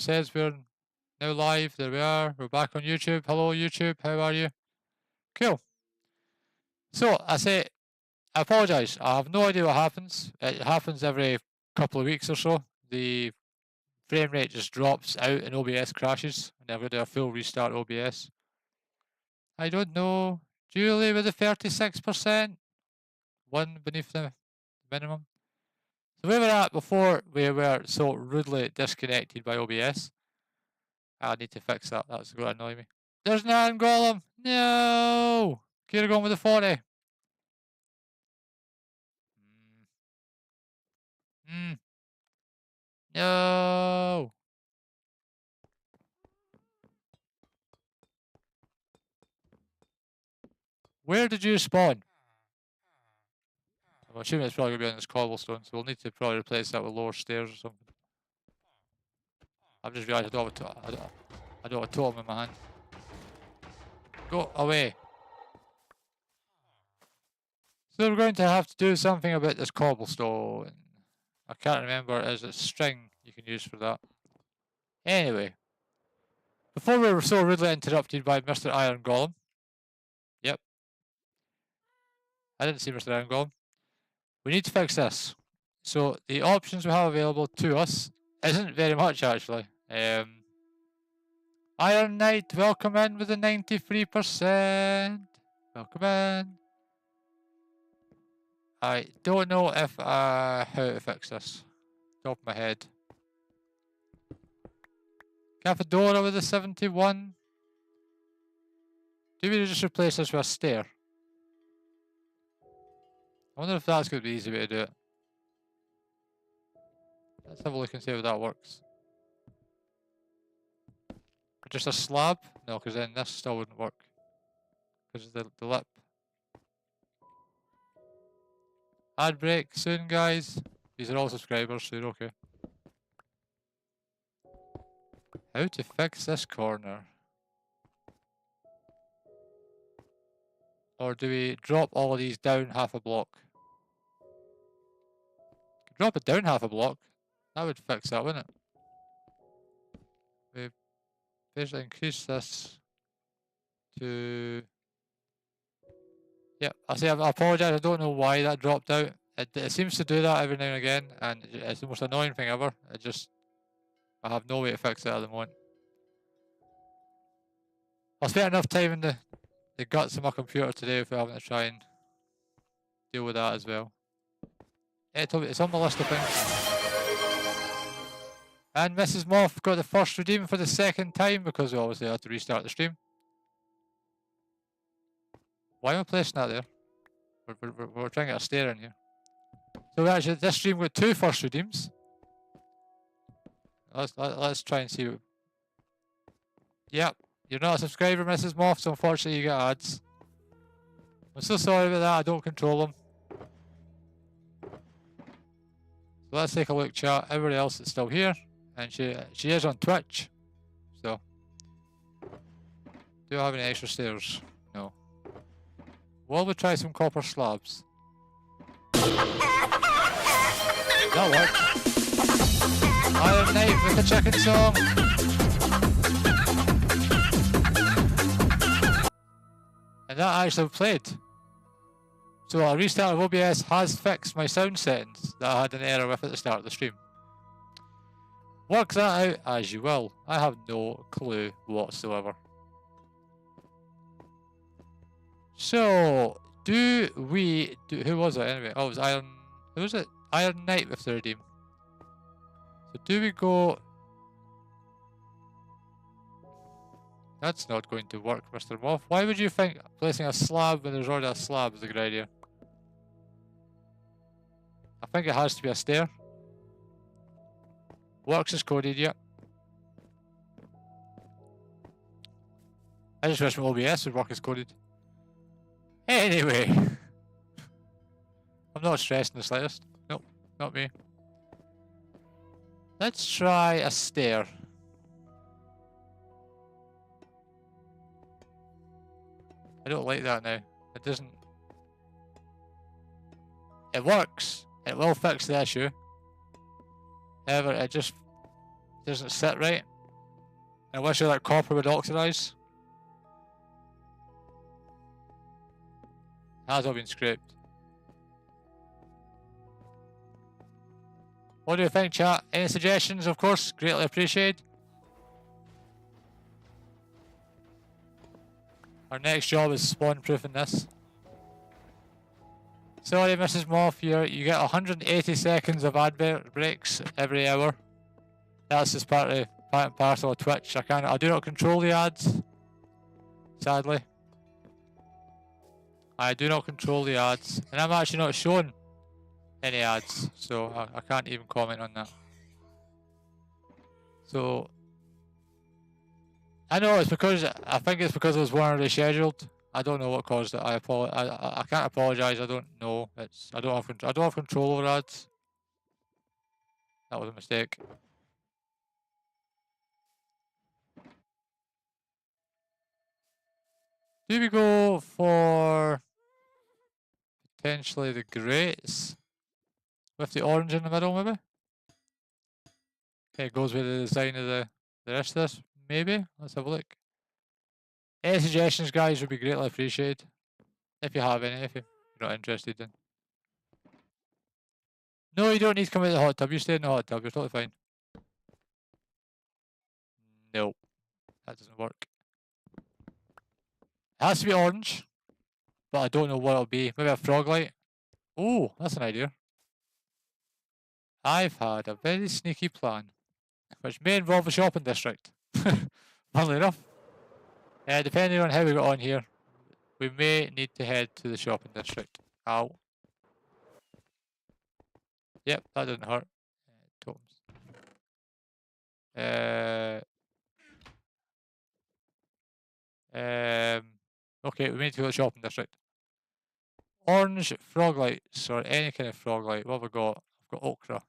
says we're now live. There we are. We're back on YouTube. Hello, YouTube. How are you? Cool. So, I apologise. I have no idea what happens. It happens every couple of weeks or so. The frame rate just drops out and OBS crashes. And I've got to do a full restart OBS. I don't know. Julie with the 36%. One beneath the minimum. So where we were at before we were so rudely disconnected by OBS. I need to fix that. That's going to annoy me. There's an iron golem. No. Could have gone with the 40. No. Where did you spawn? I'm assuming it's probably going to be on this cobblestone, so we'll need to probably replace that with lower stairs or something. I've just realised I don't have a totem in my hand. Go away. So we're going to have to do something about this cobblestone. I can't remember, is it string you can use for that? Anyway. Before we were so rudely interrupted by Mr. Iron Golem. Yep. I didn't see Mr. Iron Golem. We need to fix this. So the options we have available to us isn't very much actually. Iron Knight, welcome in with the 93%. Welcome in. I don't know if how to fix this. Top of my head. Cafedora with a 71. Do we just replace this with a stair? I wonder if that's going to be the easy way to do it. Let's have a look and see how that works. Just a slab? No, because then this still wouldn't work. Because of the lip. Ad break soon, guys. These are all subscribers, so you're okay. How to fix this corner? Or do we drop all of these down half a block? Drop it down half a block. That would fix that, wouldn't it? We basically increase this to... Yep, I apologise, I don't know why that dropped out. It seems to do that every now and again, and it's the most annoying thing ever. I have no way to fix it at the moment. I'll spend enough time in the guts of my computer today if we're having to try and deal with that as well. It's on the list of things. And Mrs. Moth got the first redeem for the second time because we obviously had to restart the stream. Why am I placing that there? We're trying to get a stair in here. So actually, this stream got 2 first redeems. Let's try and see. Yep, you're not a subscriber, Mrs. Moth, so unfortunately you get ads. I'm so sorry about that. I don't control them. So let's take a look, chat. Everybody else is still here, and she is on Twitch. So, do I have any extra stairs? No. Well, we'll try some copper slabs. That worked. Iron Knight with the chicken song. And that actually played. So a restart of OBS has fixed my sound settings that I had an error with at the start of the stream. Work that out as you will. I have no clue whatsoever. So, who was it anyway? Oh, it was who was it? Iron Knight with the redeem. So do we go... That's not going to work, Mr. Moth. Why would you think placing a slab when there's already a slab is a good idea? I think it has to be a stair. Works as coded, yep. I just wish my OBS would work as coded. Anyway. I'm not stressed in the slightest. Nope, not me. Let's try a stair. I don't like that now. It doesn't... It works. It will fix the issue. However, it just doesn't sit right. I wish that copper would oxidize. Has all been scraped. What do you think, chat? Any suggestions, of course, greatly appreciated. Our next job is spawn proofing this. Sorry, Mrs. Moth, you get 180 seconds of advert breaks every hour. That's just part and parcel of Twitch. I do not control the ads. Sadly. I do not control the ads. And I'm actually not showing any ads. So I can't even comment on that. So I know it's because I think it's because it was one already scheduled. I don't know what caused it. I can't apologize. I don't know. I don't have control over ads. That was a mistake. Do we go for potentially the greats with the orange in the middle, maybe? Okay, it goes with the design of the rest of this, maybe. Let's have a look. Any suggestions, guys, would be greatly appreciated. If you have any, if you're not interested in. No, you don't need to come out of the hot tub. You stay in the hot tub. You're totally fine. No, that doesn't work. It has to be orange, but I don't know what it'll be. Maybe a frog light. Oh, that's an idea. I've had a very sneaky plan, which may involve a shopping district. Funnily enough. Depending on how we got on here, we may need to head to the shopping district. Ow. Yep, that didn't hurt. Totems. Okay, we need to go to the shopping district. Orange frog lights, or any kind of frog light. What have we got? I've got ochre.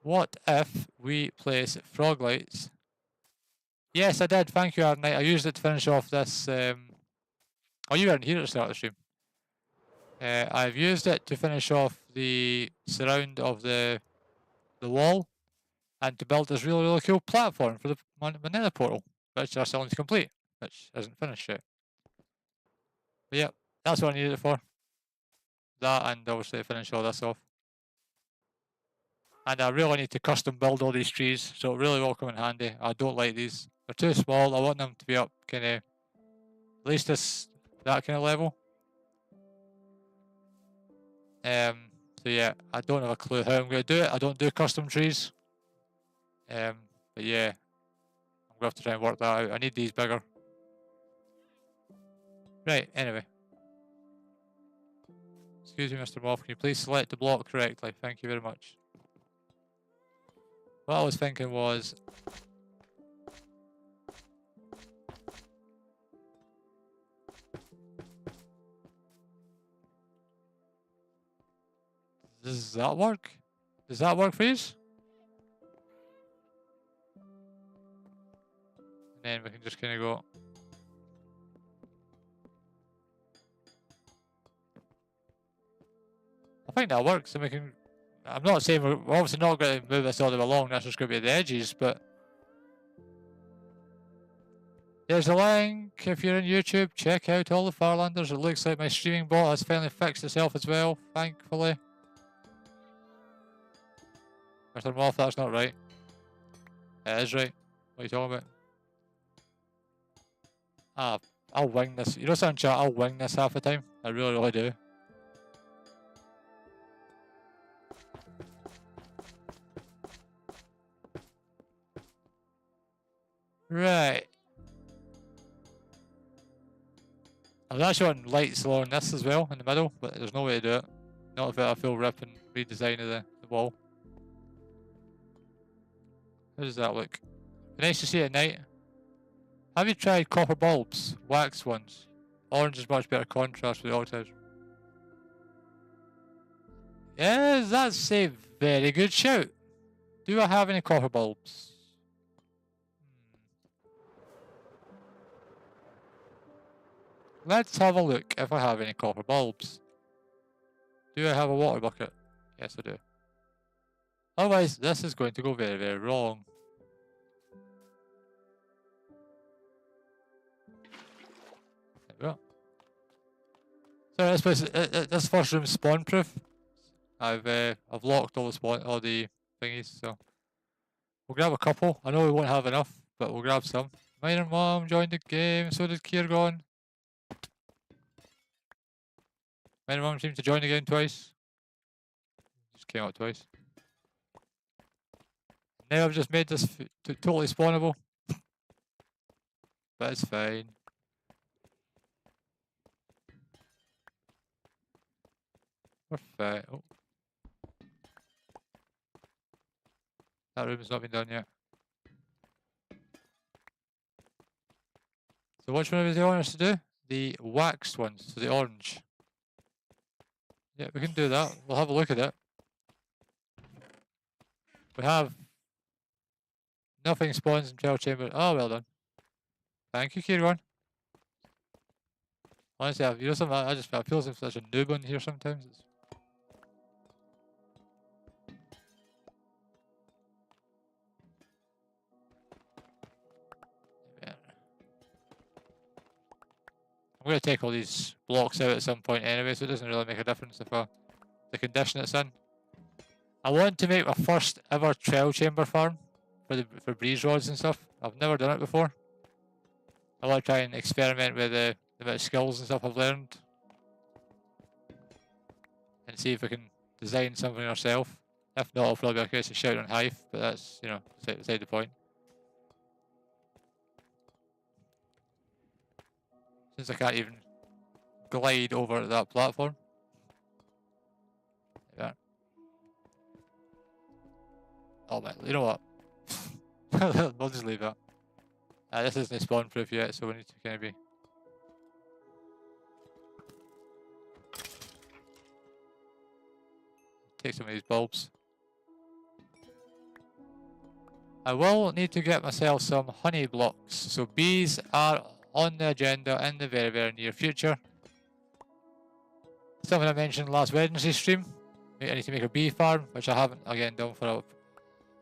What if we place frog lights? Yes, I did. Thank you, Arnite. I used it to finish off this. Oh, you weren't here at the start of the stream. I've used it to finish off the surround of the wall and to build this really, really cool platform for the nether portal, which I still need to complete, which isn't finished yet. But yeah, that's what I needed it for. That, and obviously to finish all this off. And I really need to custom build all these trees, so it really will come in handy. I don't like these. They're too small. I want them to be up kind of, at least that kind of level. So yeah, I don't have a clue how I'm going to do it. I don't do custom trees. But yeah, I'm going to have to try and work that out. I need these bigger. Right, anyway. Excuse me, Mr. Moth, can you please select the block correctly? Thank you very much. What I was thinking was... Does that work? Does that work for you? And then we can just kind of go... I think that works, and we can... I'm not saying we're obviously not going to move this all the way along, that's just going to be the edges, but... There's a link, if you're on YouTube, check out all the Farlanders. It looks like my streaming bot has finally fixed itself as well, thankfully. Mr. Moth, that's not right. It is right. What are you talking about? I'll wing this. You know something, chat? I'll wing this half the time. I really, really do. Right. I was actually wanting lights along this as well, in the middle, but there's no way to do it. Not without a full rip and redesign of the wall. How does that look? Nice to see at night. Have you tried copper bulbs? Wax ones. Orange is much better contrast with the oxides. Yes, that's a very good shout. Do I have any copper bulbs? Let's have a look if I have any copper bulbs. Do I have a water bucket? Yes, I do. Otherwise, this is going to go very, very wrong. There we go. So this place, this first room's spawn proof. I've locked all the thingies, so we'll grab a couple. I know we won't have enough, but we'll grab some. Minor Mom joined the game, so did Kiergon. Minor Mom seemed to join the game twice. Just came out twice. Now I've just made this totally spawnable. But it's fine. We're fine. Oh. That room's not been done yet. So which one do they want us to do? The waxed ones, so the orange. Yeah, we can do that. We'll have a look at it. We have nothing spawns in 12 chamber. Oh, well done. Thank you, Kieran. Honestly, you know something, I feel as if there's a noob on here sometimes. Yeah. I'm going to take all these blocks out at some point anyway, so it doesn't really make a difference if the condition it's in. I want to make my first ever 12 chamber farm for breeze rods and stuff. I've never done it before. I want to try and experiment with the amount of skills and stuff I've learned. And see if we can design something ourselves. If not, I'll probably be a case of shout on Hive, but that's, you know, beside the point. Since I can't even glide over that platform. Yeah. Oh man, you know what? We'll just leave that. This isn't spawn proof yet, so we need to kind of be... Take some of these bulbs. I will need to get myself some honey blocks. So bees are on the agenda in the very, very near future. Something I mentioned last Wednesday stream. I need to make a bee farm, which I haven't again done for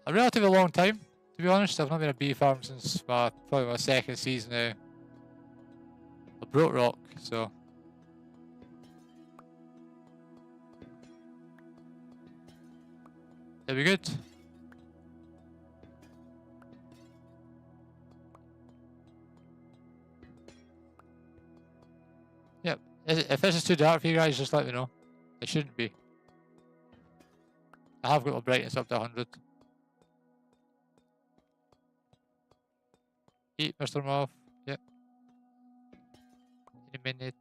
a relatively long time. To be honest, I've not made a bee farm since probably my second season of Bedrock, so... That'll be good. Yep. If this is too dark for you guys, just let me know. It shouldn't be. I have got my brightness up to 100. Eat, Mr. Moth. Yep. In a minute.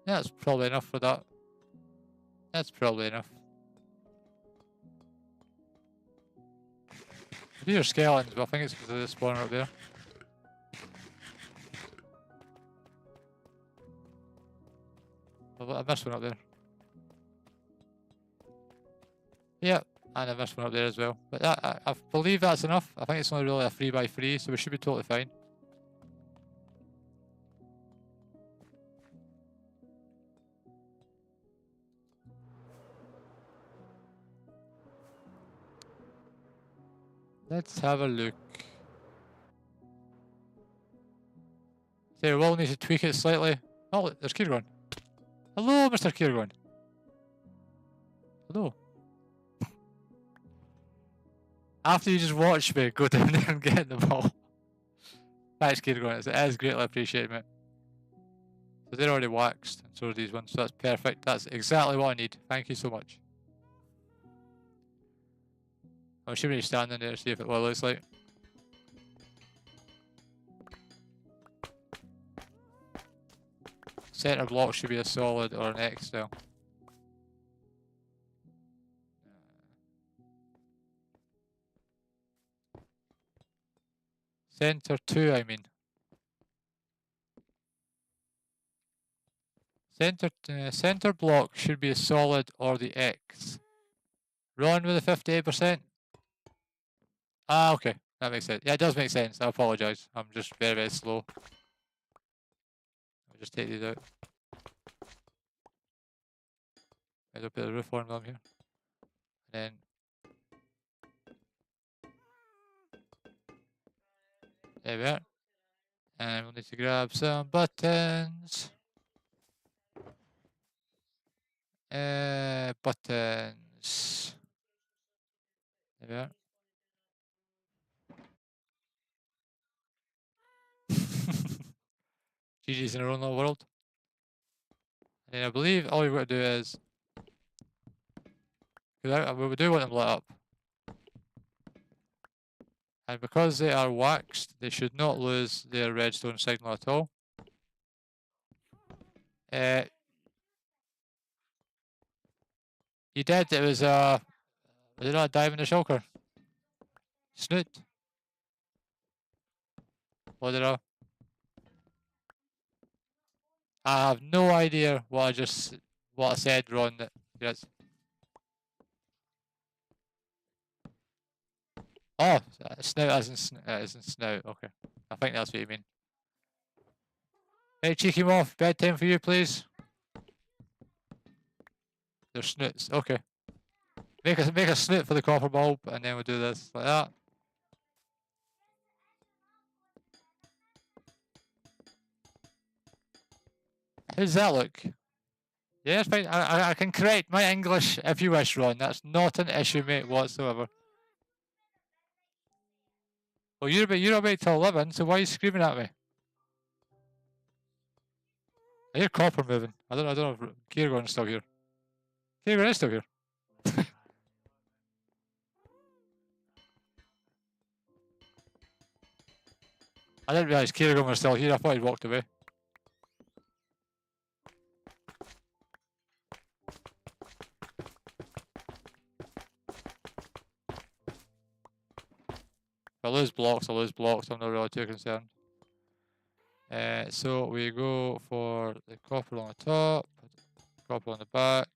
That's probably enough for that. That's probably enough. These are skeletons, but I think it's because of the spawner up there. I missed one up there. Yep, and I missed one up there as well. But that, I believe that's enough. I think it's only really a 3x3, so we should be totally fine. Let's have a look. So we'll need to tweak it slightly. Oh, there's Kiergon. Hello, Mr. Kiergon. Hello. After you just watch me go down there and get the ball. Thanks, Kiergon. It is greatly appreciated, mate. So they're already waxed, and so are these ones. So that's perfect. That's exactly what I need. Thank you so much. I'm assuming he's standing there to see if it looks like. Center block should be a solid or an X style. Center 2, I mean. Center block should be a solid or the X. Run with the 58%. Ah, okay. That makes sense. Yeah, it does make sense. I apologise. I'm just very, very slow. I'll just take these out. Okay, a bit of roof on them here. And then there we are. And we'll need to grab some buttons. Buttons. There we are. GG's in our own little world. And then I believe all we've got to do is... we do want them lit up. And because they are waxed, they should not lose their redstone signal at all. You did, it was a... was it not a dive in the shulker? Snoot? What did I... I have no idea what I said, Ron. Yes. Oh, snout as in snout. Okay, I think that's what you mean. Hey, cheeky moth, bedtime for you, please. They're snoots. Okay. Make a snoot for the copper bulb, and then we'll do this like that. How does that look? Yeah, it's fine. I can correct my English if you wish, Ron. That's not an issue, mate, whatsoever. Well, you're about to 11, so why are you screaming at me? I hear copper moving. I don't know if Kieran's still here. Kieran is still here. I didn't realise Kieran was still here. I thought he'd walked away. If I lose blocks, I lose blocks. I'm not really too concerned. So we go for the copper on the top, copper on the back.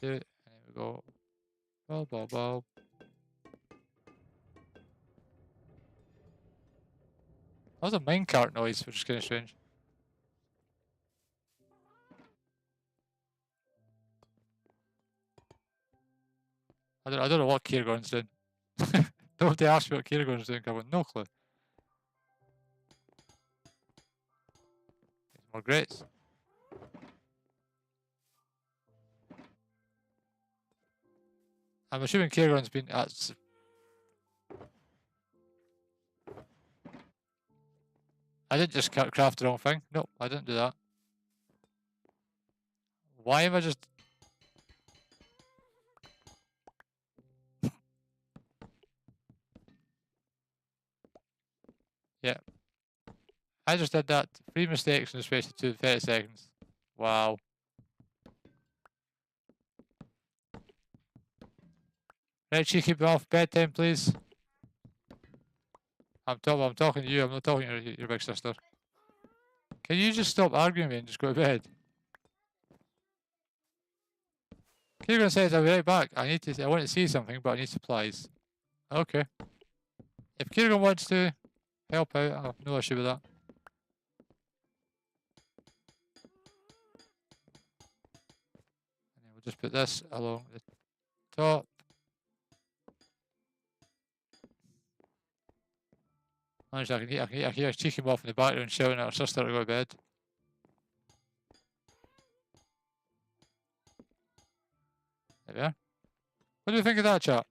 Do it, and then we go bulb, bulb, bulb. That was a minecart noise, which is kind of strange. I don't know what Kieran's doing. Nobody asked me what Kieran's doing. I have no clue. More grates. I'm assuming Kieran's been at... I didn't just craft the wrong thing. Nope, I didn't do that. Why am I just... yeah. I just did that. 3 mistakes in the space of 30 seconds. Wow. Right, cheeky off bedtime, please. I'm talking to you. I'm not talking to your big sister. Can you just stop arguing with me and just go to bed? Kieran says I'll be right back. I want to see something, but I need supplies. Okay. If Kieran wants to help out, I have no issue with that. And then we'll just put this along the top. Honestly, I can hear cheeky off in the background shouting at her sister to go to bed. There we are. What do you think of that, chat?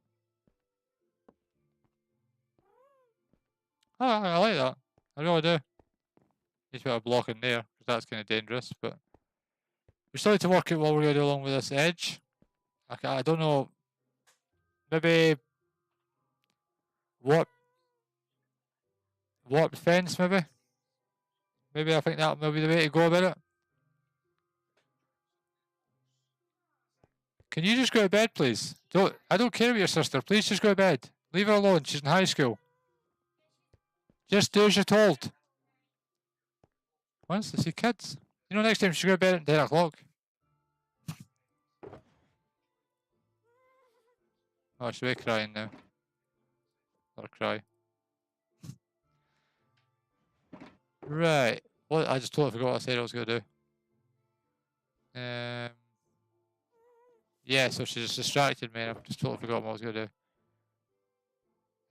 Oh, I like that. I really do. Need to put a block in there, because that's kind of dangerous, but... we still need to work out what we're going to do along with this edge. I don't know... maybe... warp fence, maybe? Maybe I think that may be the way to go about it. Can you just go to bed, please? I don't care about your sister. Please just go to bed. Leave her alone. She's in high school. Just do as you're told. Wants to see kids. You know, next time she go to bed at 10 o'clock. Oh, she'll be crying now. Let her cry. Right. Well, I just totally forgot what I said I was going to do. Yeah, so she just distracted me. I've just totally forgotten what I was gonna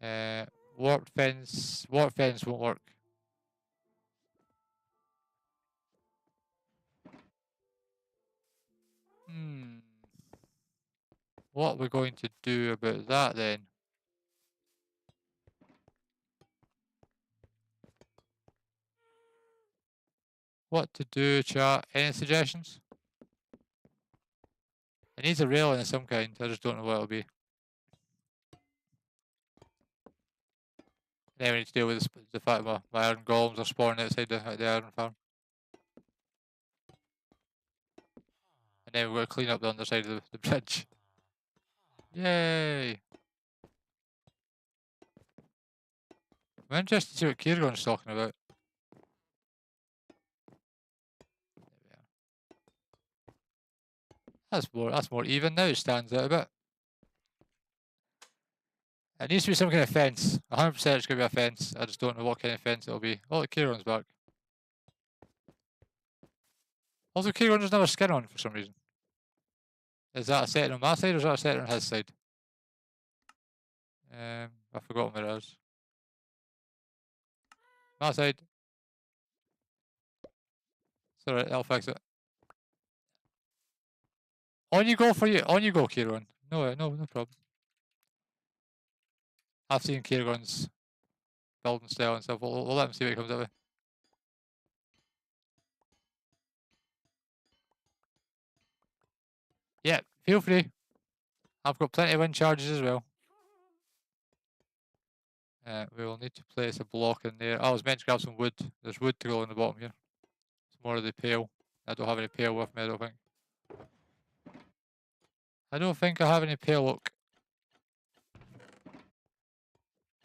do. Warp fence. Warp fence won't work. What we're going to do about that then? What to do, chat? Any suggestions? It needs a railing of some kind. I just don't know what it'll be. Then we need to deal with the fact my iron golems are spawning outside the iron farm. And then we're going to clean up the underside of the bridge. Yay! I'm interested to see what Kieran's talking about. That's more even now. It stands out a bit. It needs to be some kind of fence. 100% it's going to be a fence. I just don't know what kind of fence it'll be. Oh, Kieran's back. Also, Kieran doesn't have a skin on for some reason. Is that a setting on my side or is that a setting on his side? I've forgotten where it is. My side. It's alright, I'll fix it. On you go for you. On you go, Kieran. No problem. I've seen Kieran's building style and stuff. We'll let him see what he comes out with. Yeah, feel free. I've got plenty of wind charges as well. We will need to place a block in there. I was meant to grab some wood. There's wood to go on the bottom here. Some more of the pale. I don't have any pale with me, I don't think. I don't think I have any pale oak.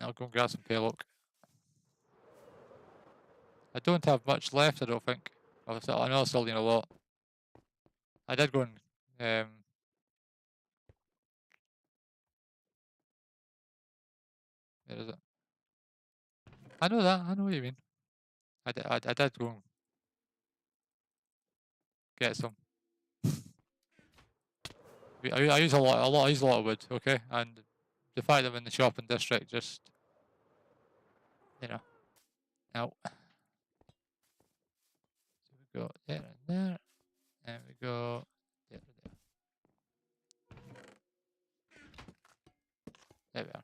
I'll go and grab some pale oak. I don't have much left, I don't think. I know I still need a lot. I did go and where is it? I know that. I know what you mean. I did go and get some. I use I use a lot of wood, okay? And the fact that I'm in the shopping district just, you know, out. So we go there and there, and we go there and there. There we are.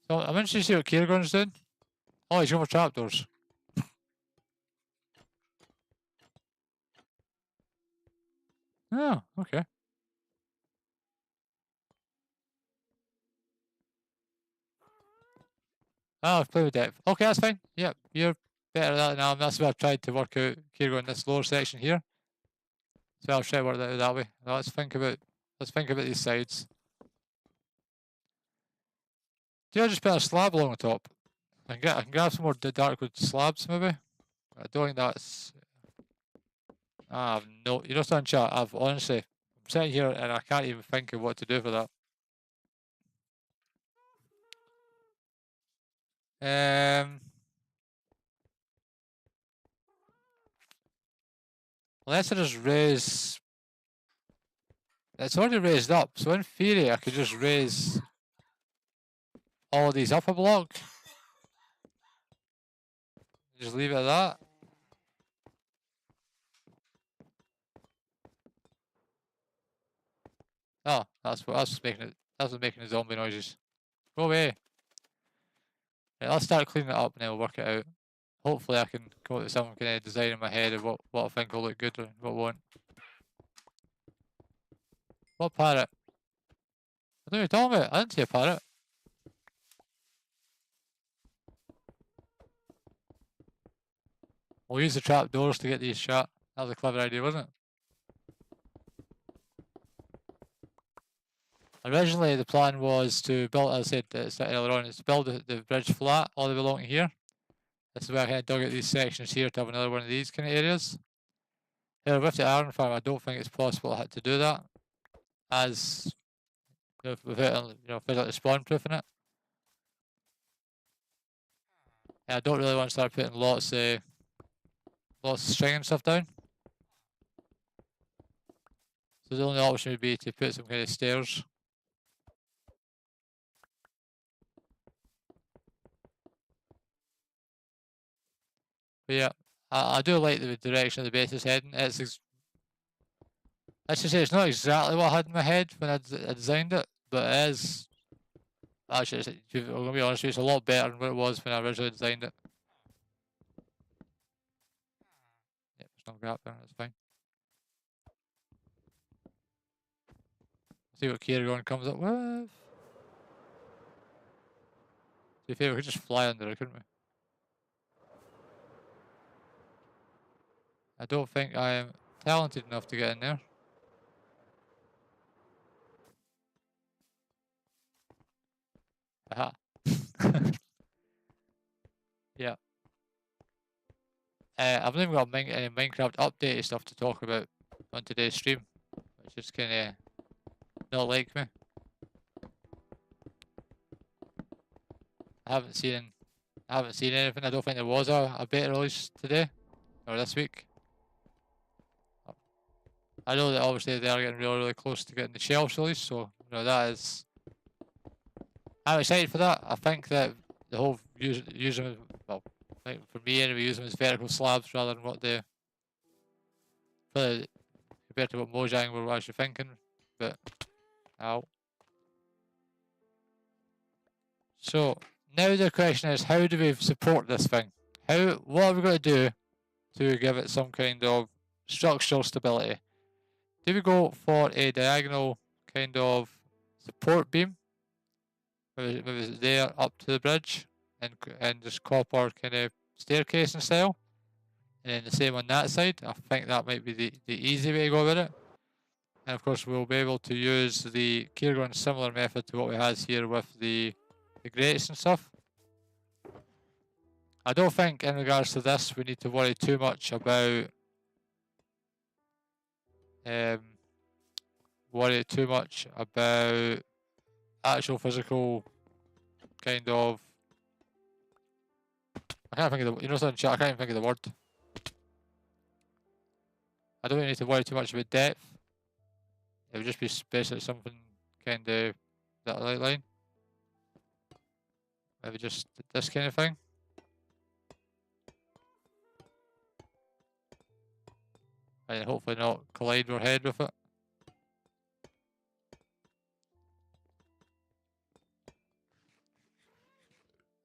So I'm interested to see what Kieran's doing. Oh, he's going for trapdoors. Oh, okay. Oh, I've played with depth. Okay, that's fine. Yep, you're better at that now. That's what I've tried to work out Kieran in this lower section here. So I'll try to work that out that way. Now let's think about these sides. Do I just put a slab along the top? I can grab some more dark wood slabs maybe. I don't think that's. No, you don't stand chat. I'm sitting here and I can't even think of what to do for that. Unless I just raise. It's already raised up, so in theory I could just raise all of these up a block. Just leave it at that. Oh, that's what's making the zombie noises. Go away. Right, let's start cleaning it up and then we'll work it out. Hopefully I can come up with some kind of design in my head of what I think will look good and what won't. What parrot? I don't know what you're talking about. I didn't see a parrot. We'll use the trap doors to get these shut. That was a clever idea, wasn't it? Originally, the plan was to build, as I said earlier on, is to build the bridge flat all the way along here. This is where I kind of dug out these sections here to have another one of these kind of areas. Here, with the iron farm, I don't think it's possible to do that, as without physically spawn proofing it. And I don't really want to start putting lots of string and stuff down. So the only option would be to put some kind of stairs. But yeah, I do like the direction of the base is heading. Let's just say it's not exactly what I had in my head when I designed it, but it is. Actually, I'm gonna be honest with you, it's a lot better than what it was when I originally designed it. Yep, there's no gap there, that's fine. See what Kieran comes up with. To be fair, we could just fly under it, couldn't we? I don't think I am talented enough to get in there. Aha. Yeah. I've not even got any Minecraft updated stuff to talk about on today's stream, which is kind of not like me. I haven't seen anything. I don't think there was a beta release today or this week. I know that obviously they are getting really close to getting the shelves released, so you know that is. I'm excited for that. I think that the whole using well, I think for me anyway, using them as vertical slabs rather than what they compared to what Mojang were actually thinking, but ow. So now the question is, how do we support this thing? What are we going to do to give it some kind of structural stability? Do we go for a diagonal kind of support beam? Maybe it's there up to the bridge and just copper kind of staircase style. And then the same on that side. I think that might be the easy way to go with it. And of course we'll be able to use the Kieran similar method to what we had here with the grates and stuff. I don't think in regards to this we need to worry too much about actual physical kind of. I can't think of the. You know something, chat? I can't even think of the word. I don't really need to worry too much about depth. It would just be basically something kind of that light line. Maybe just this kind of thing. And hopefully not collide our head with it.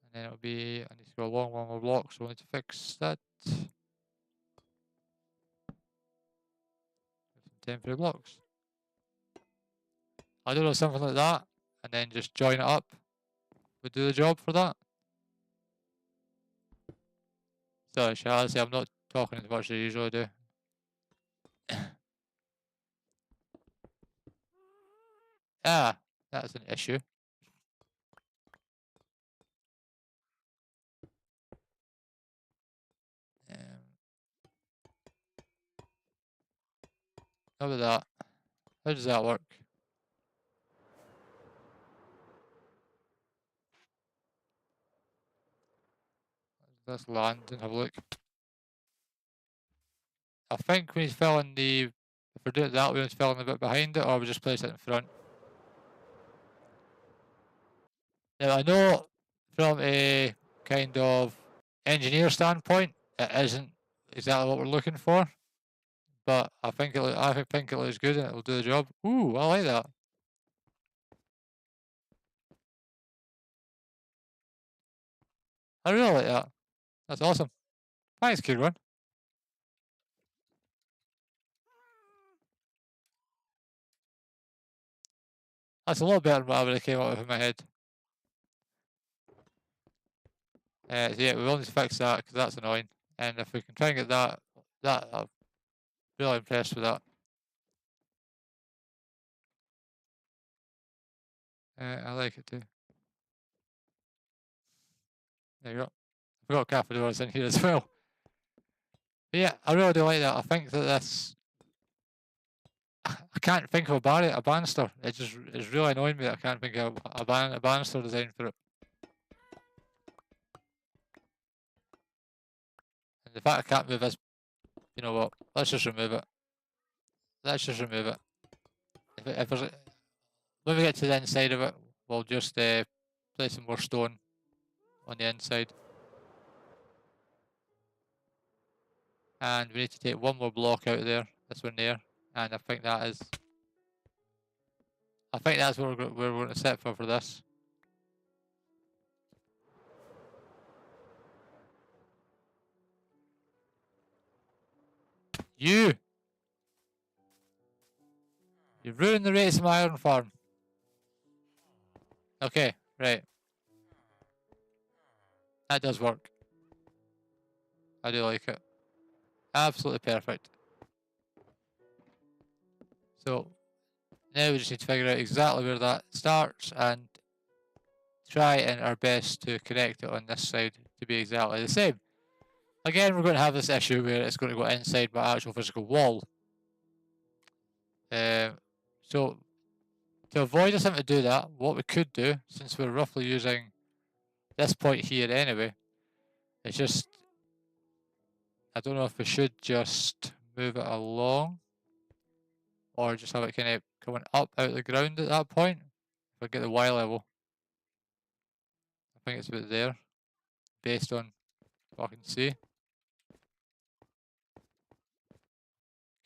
And then it'll be, I need to go along one more block, so I need to fix that. Temporary blocks. I don't know, something like that, and then just join it up would do the job for that. Sorry, Charles, I'm not talking as much as I usually do. That's an issue. How about that? How does that work? Let's land and have a look. I think we need to fill in if we're doing it that way, we need to fill in a bit behind it, or we just place it in front. Now, I know from a kind of engineer standpoint, it isn't exactly what we're looking for, but I think it looks good and it'll do the job. Ooh, I like that. I really like that. That's awesome. Thanks, Kieran. That's a lot better than what I would have came up with in my head. So yeah, we will need to fix that because that's annoying. And if we can try and get that, I'm really impressed with that. I like it too. There you go. We've got cafe doors in here as well. But yeah, I really do like that. I think that this. I can't think of a banister. It's really annoying me that I can't think of a banister design for it. And the fact I can't move this, you know what? Let's just remove it. Let's just remove it. if there's when we get to the inside of it, we'll just place some more stone on the inside. And we need to take one more block out of there, this one there, and I think that's where we're going to set for this. You ruined the race of my iron farm. Okay, right. That does work. I do like it. Absolutely perfect. So now we just need to figure out exactly where that starts and try in our best to connect it on this side to be exactly the same. Again, we're going to have this issue where it's going to go inside my actual physical wall. So to avoid us having to do that, what we could do, since we're roughly using this point here anyway, is just, I don't know if we should just move it along or just have it kind of coming up out of the ground at that point. If I get the Y level, I think it's about there, based on what I can see.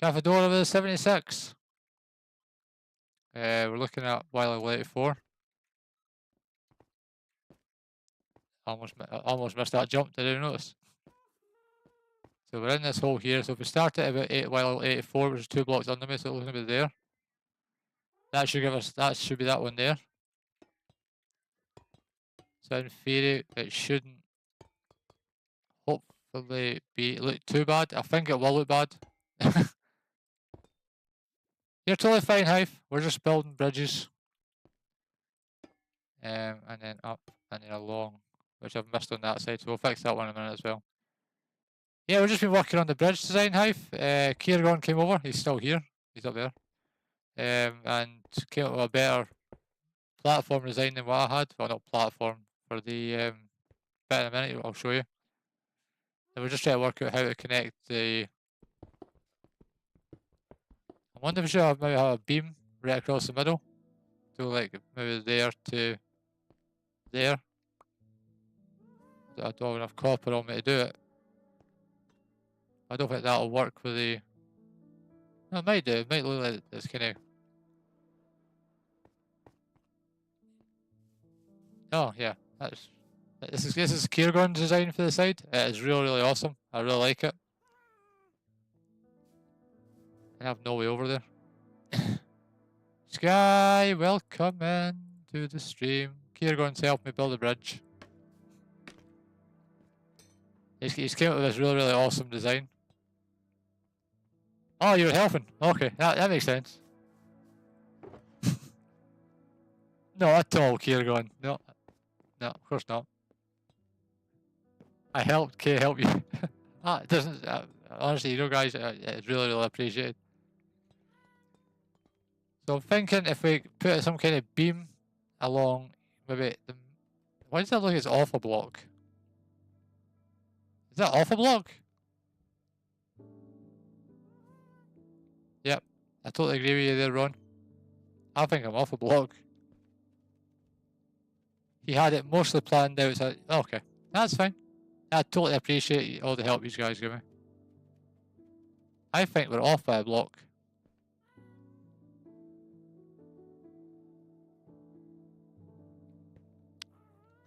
Cafador over the 76. We're looking at Y level 84. Almost missed that jump, did I notice? So we're in this hole here. So if we start at about Y level 84, which is 2 blocks under me, so it's looking about there. That should give us, that should be that one there. So in theory, it shouldn't hopefully look too bad. I think it will look bad. You're totally fine, Hive. We're just building bridges. And then up and then along, which I've missed on that side, so we'll fix that one in a minute as well. Yeah, we've just been working on the bridge design, Hive. Kiergon came over, he's still here, he's up there. And came up with a better platform design than what I had. Well, not platform, for the bit in a minute, I'll show you. And we're just trying to work out how to connect the... I wonder if we should maybe have a beam right across the middle. So like maybe there to there. I don't have enough copper on me to do it. I don't think that'll work with the... No, it might do. It might look like it's kind of... Oh yeah, that's... This is Kiergon's design for the side. It is really awesome. I really like it. I have no way over there. Sky, welcome in to the stream. Kiergon's helped me build a bridge. He's came up with this really awesome design. Oh, you're helping. Okay, that makes sense. No, at all, Kiergon. No, of course not. I helped Kay help you. It doesn't. Honestly, you know, guys, it's really appreciated. So I'm thinking if we put some kind of beam along, maybe the... Why does that look like it's off a block? Is that off a block? Yep, I totally agree with you there, Ron. I think I'm off a block. He had it mostly planned out, so... Okay, that's fine. I totally appreciate all the help you guys give me. I think we're off by a block.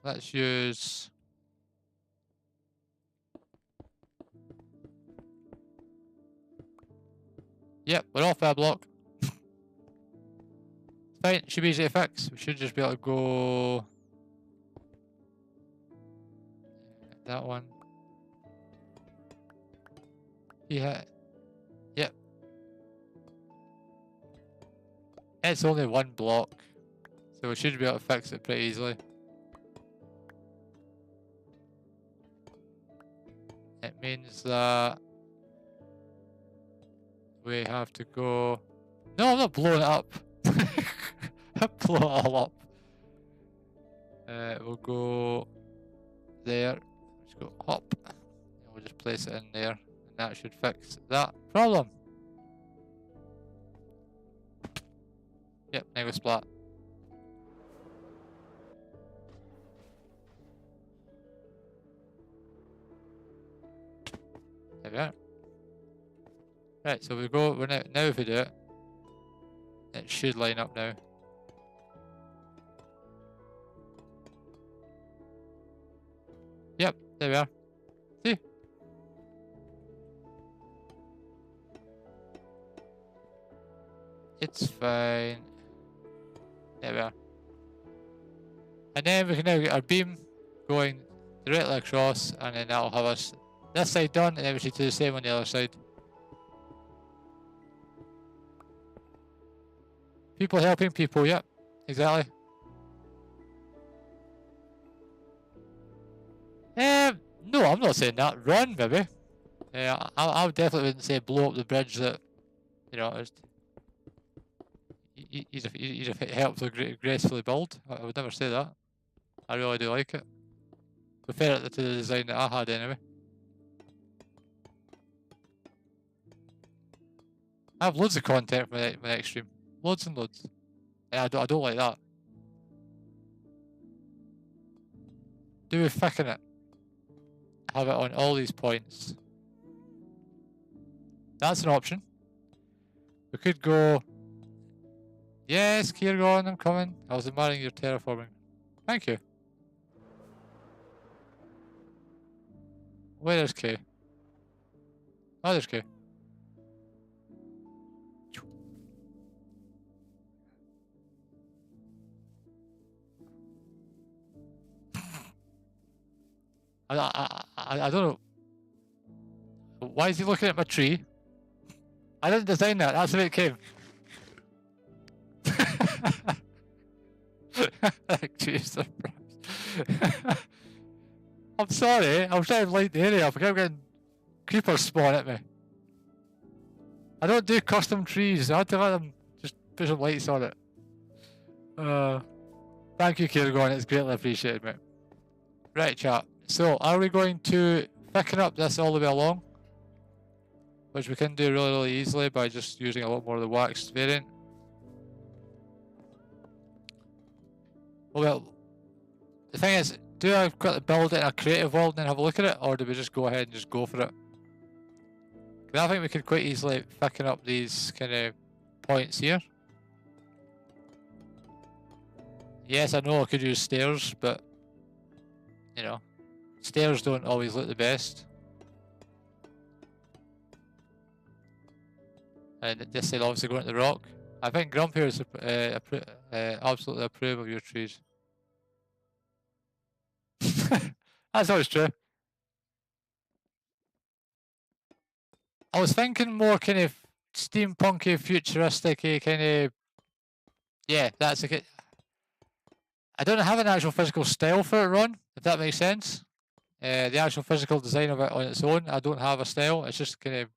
Let's use... Yep, we're off by a block. Fine, it should be easy to fix. We should just be able to go... That one. Yeah. Yep. It's only one block, so we should be able to fix it pretty easily. It means that we have to go... No, I'm not blowing it up. I'm blowing it all up. We'll go there. Let's go up. And we'll just place it in there, and that should fix that problem. Yep, negative splat. There we are. Right, so we go, now if we do it, it should line up now. Yep, there we are. See? It's fine. There we are. And then we can now get our beam going directly across, and then that'll have us this side done, and then we should do the same on the other side. People helping people, yep, exactly. No, I'm not saying that. Run, maybe. Yeah, I definitely wouldn't say blow up the bridge that, you know, you'd have helped to gracefully build. I would never say that. I really do like it. Prefer it to the design that I had anyway. I have loads of content for my next stream. Loads and loads. And I don't like that. Do we thicken it? Have it on all these points. That's an option. We could go... Yes, Kiergon, I'm coming. I was admiring your terraforming. Thank you. Where is K? Oh, there's K. I don't know. Why is he looking at my tree? I didn't design that. That's the way it came. Jeez, surprise. I'm sorry. I was trying to light the area up. I kept getting creepers spawn at me. I don't do custom trees. I had to let them just put some lights on it. Thank you, Kiergon. It's greatly appreciated, mate. Right, chat. So, are we going to thicken up this all the way along? Which we can do really, really easily by just using a lot more of the waxed variant. Well, the thing is, do I quickly build it in a creative world and then have a look at it, or do we just go ahead and just go for it? Because I think we could quite easily thicken up these kind of points here. Yes, I know I could use stairs, but, you know, stairs don't always look the best. And this side obviously going to the rock. I think Grumpy is absolutely approve of your trees. That's always true. I was thinking more kind of steampunky, futuristic kind of. Yeah, that's a. I don't have an actual physical style for it, Ron. If that makes sense. The actual physical design of it on its own, I don't have a style. It's just kind of.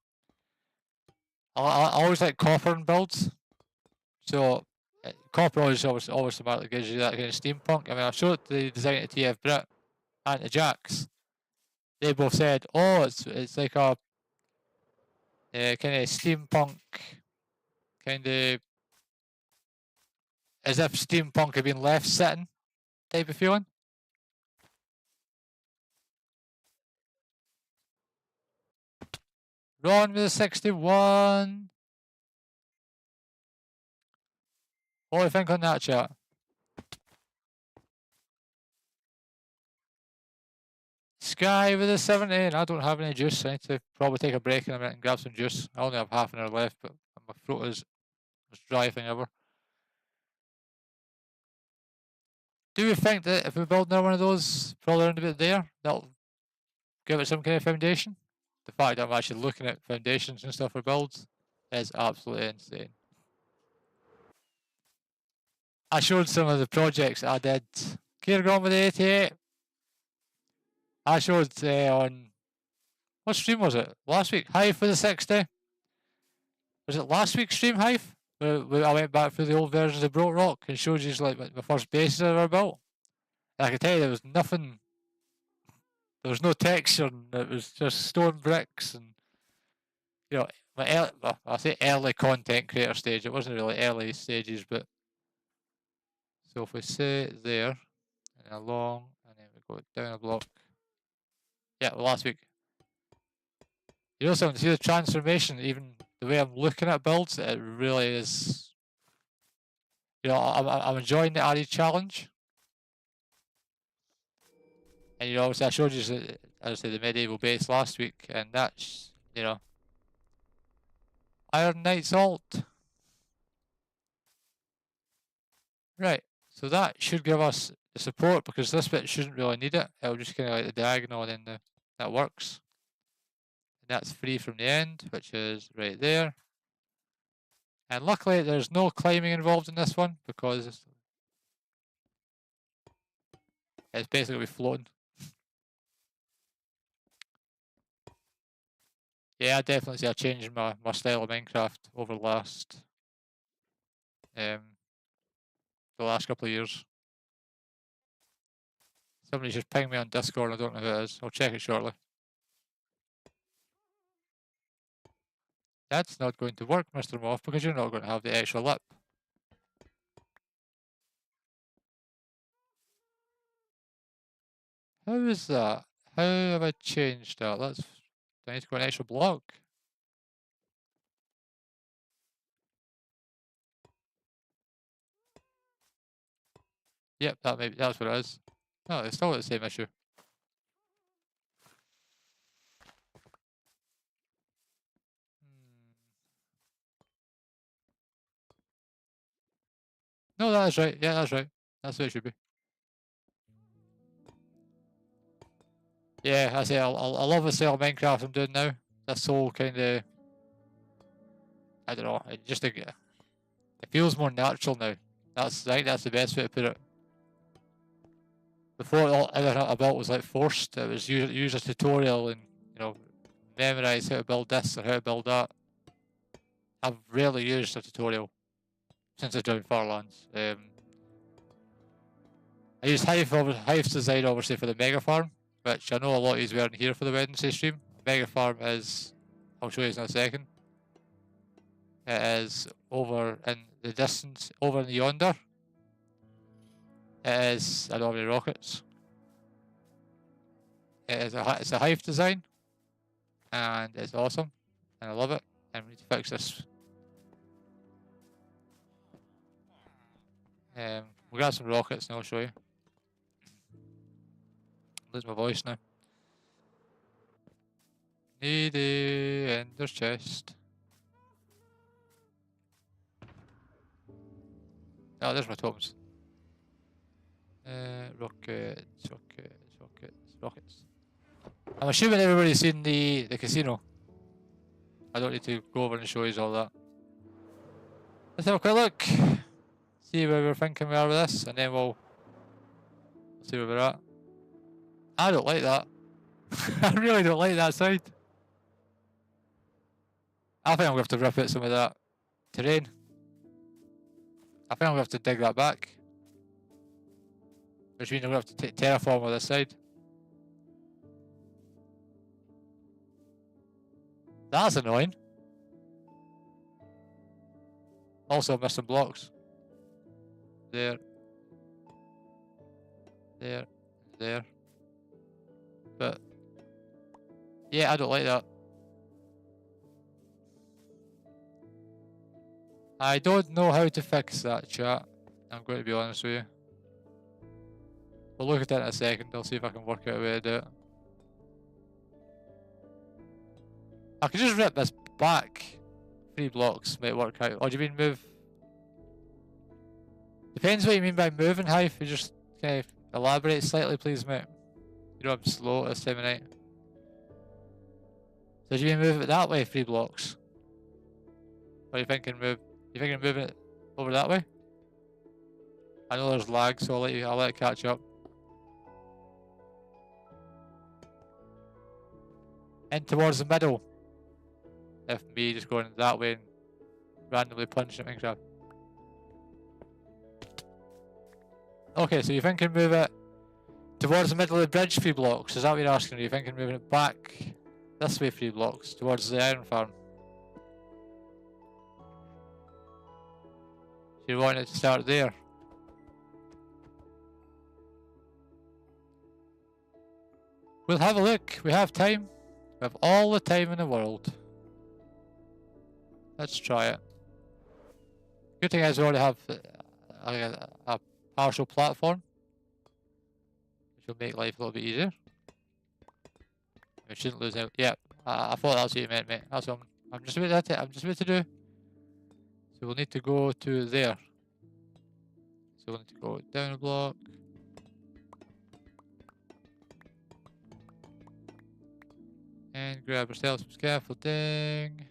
I always like copper in builds, so copper always automatically gives you that kind of steampunk. I mean, I showed the design to TF Brit and to Jax. They both said, "Oh, it's like a kind of steampunk, kind of as if steampunk had been left sitting type of feeling." Ron with a 61. What do you think on that, chat? Sky with a 70. And I don't have any juice. I need to probably take a break in a minute and grab some juice. I only have half an hour left, but my throat is the most dry thing ever. Do you think that if we build another one of those, probably around about there, that'll give it some kind of foundation? The fact that I'm actually looking at foundations and stuff for builds is absolutely insane. I showed some of the projects I did. Kiergon with the 88. I showed on, what stream was it? Last week? Hive with the 60. Was it last week's stream, Hive? Where I went back through the old versions of Bedrock and showed you like my first bases I ever built. And I can tell you there was nothing, there was no texture, and it was just stone bricks and, you know, my early, well, I say early content creator stage. It wasn't really early stages, but So if we say there, and along, and then we go down a block. Yeah, last week. You know something, see the transformation, even the way I'm looking at builds, it really is, you know, I'm enjoying the RE challenge. And you know, obviously I showed you, as I say, the medieval base last week, and that's, you know, Iron Knight's alt. Right, so that should give us the support, because this bit shouldn't really need it. It'll just kind of like the diagonal, and then that works. And that's free from the end, which is right there. And luckily there's no climbing involved in this one, because it's basically floating. Yeah, I definitely see a change in my style of Minecraft over the last couple of years. Somebody's just pinged me on Discord, I don't know who it is. I'll check it shortly. That's not going to work, Mr. Moth, because you're not going to have the extra lip. How is that? How have I changed that? Do I need to go an extra block? Yep, that's what it is. No, it's still the same issue. No, that's right. Yeah, that's right. That's what it should be. Yeah, I say I love the style of Minecraft I'm doing now. That's so kind of, I don't know. It feels more natural now. I think that's the best way to put it. Before everything I built was like forced. It was use a tutorial and, you know, memorize how to build this or how to build that. I've rarely used a tutorial since I joined Farlands. I used Hive's design obviously for the mega farm, which I know a lot of you weren't here for the Wednesday stream. Mega farm is, I'll show you in a second. It is over in the distance, over in yonder. It is, I don't have any rockets. It's a Hive design, and it's awesome, and I love it. And we need to fix this. We'll get some rockets and I'll show you. Lose my voice now. Need the ender's chest. Oh, there's my totems. Rockets. I'm assuming everybody's seen the casino. I don't need to go over and show you all that. Let's have a quick look. See where we're thinking we are with this, and then we'll see where we're at. I don't like that. I really don't like that side. I think I'm going to have to rip out some of that terrain. I think I'm going to have to dig that back. Which means I'm going to have to terraform on this side. That's annoying. Also, I missed some blocks. There. There. There. But, yeah, I don't like that. I don't know how to fix that, chat. I'm going to be honest with you. We'll look at it in a second. I'll see if I can work out a way to do it. I could just rip this back. 3 blocks might work out. Or do you mean move? Depends what you mean by moving, Hive. You just kind of elaborate slightly, please, mate. You know I'm slow at this time of night. So do you mean move it that way, 3 blocks? Or are you thinking moving it over that way? I know there's lag, so I'll let it catch up. In towards the middle. If me just going that way and randomly punching at Minecraft. Okay, so you're thinking move it towards the middle of the bridge 3 blocks. Is that what you're asking? Are you thinking moving it back this way 3 blocks towards the iron farm? So you want it to start there? We'll have a look. We have time. We have all the time in the world. Let's try it. Good thing is we already have a partial platform, which will make life a little bit easier. We shouldn't lose out. Yeah, I thought that's what you meant, mate. That's what I'm just about to, I'm just about to do. So we'll need to go to there. So we'll need to go down a block. And grab ourselves some scaffolding.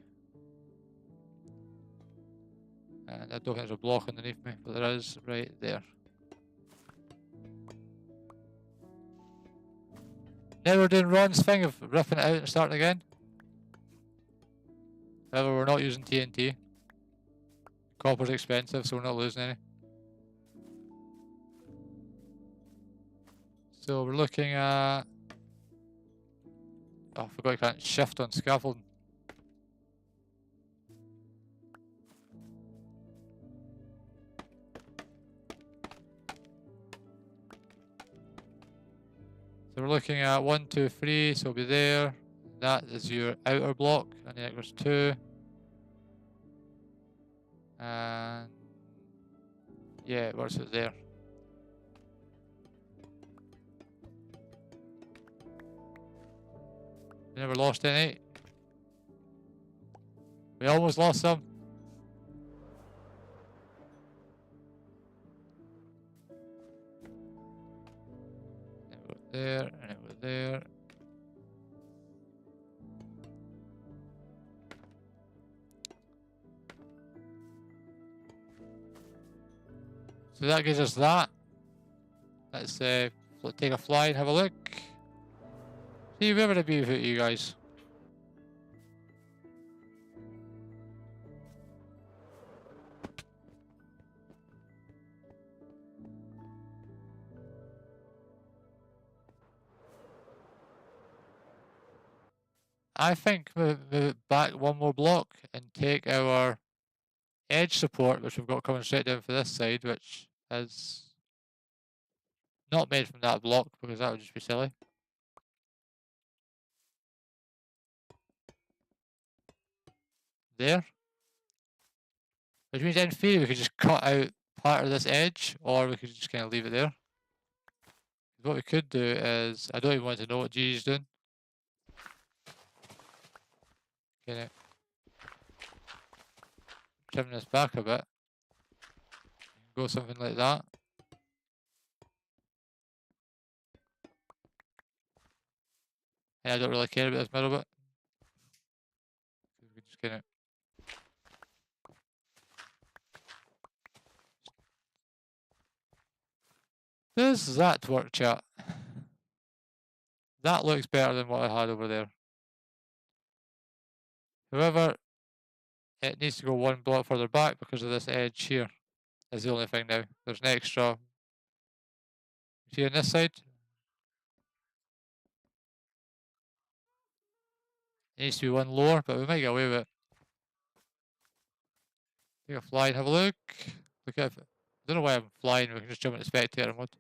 And I don't think there's a block underneath me, but there is right there. Now we're doing Ron's thing of ripping it out and starting again. However, we're not using TNT. Copper's expensive, so we're not losing any. So we're looking at... Oh, I forgot you can't shift on scaffolding. So we're looking at 1, 2, 3, so it'll be there. That is your outer block, and then it goes 2. And yeah, it works out there. We never lost any. We almost lost some. And it went there, and it went there. So that gives us that. Let's take a fly and have a look. See where would it be without you guys? I think move it back one more block and take our edge support, which we've got coming straight down for this side, which is not made from that block because that would just be silly. There. Which means in theory we could just cut out part of this edge, or we could just kind of leave it there. What we could do is, I don't even want to know what Gigi's doing. Kind of trim this back a bit. Go something like that. And I don't really care about this middle bit. We can just kind of... Does that work, chat? That looks better than what I had over there. However, it needs to go one block further back because of this edge here. Is the only thing now. There's an extra... See on this side? It needs to be one lower, but we might get away with it. Take a fly and have a look. Look at it. I don't know why I'm flying, we can just jump into spectator mode.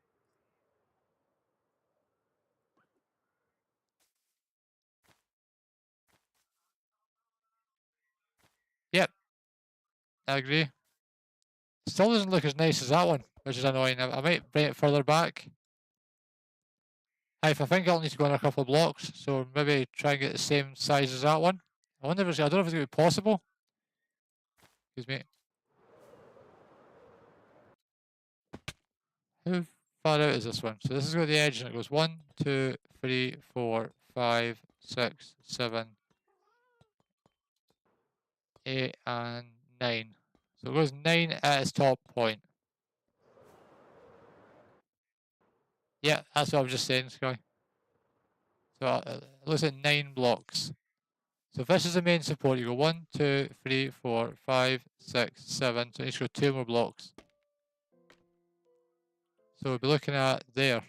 Yep, I agree. Still doesn't look as nice as that one, which is annoying. I might bring it further back. I think I'll need to go on a couple of blocks, so maybe try and get the same size as that one. I wonder if it's, I don't know if it's going to be possible. Excuse me. How far out is this one? So this has got the edge and it goes 1, 2, 3, 4, 5, 6, 7, 8, and 9. So it goes 9 at its top point. Yeah, that's what I was just saying, Sky. So it looks at 9 blocks. So if this is the main support, you go 1, 2, 3, 4, 5, 6, 7. So you need to go 2 more blocks. So we'll be looking at there.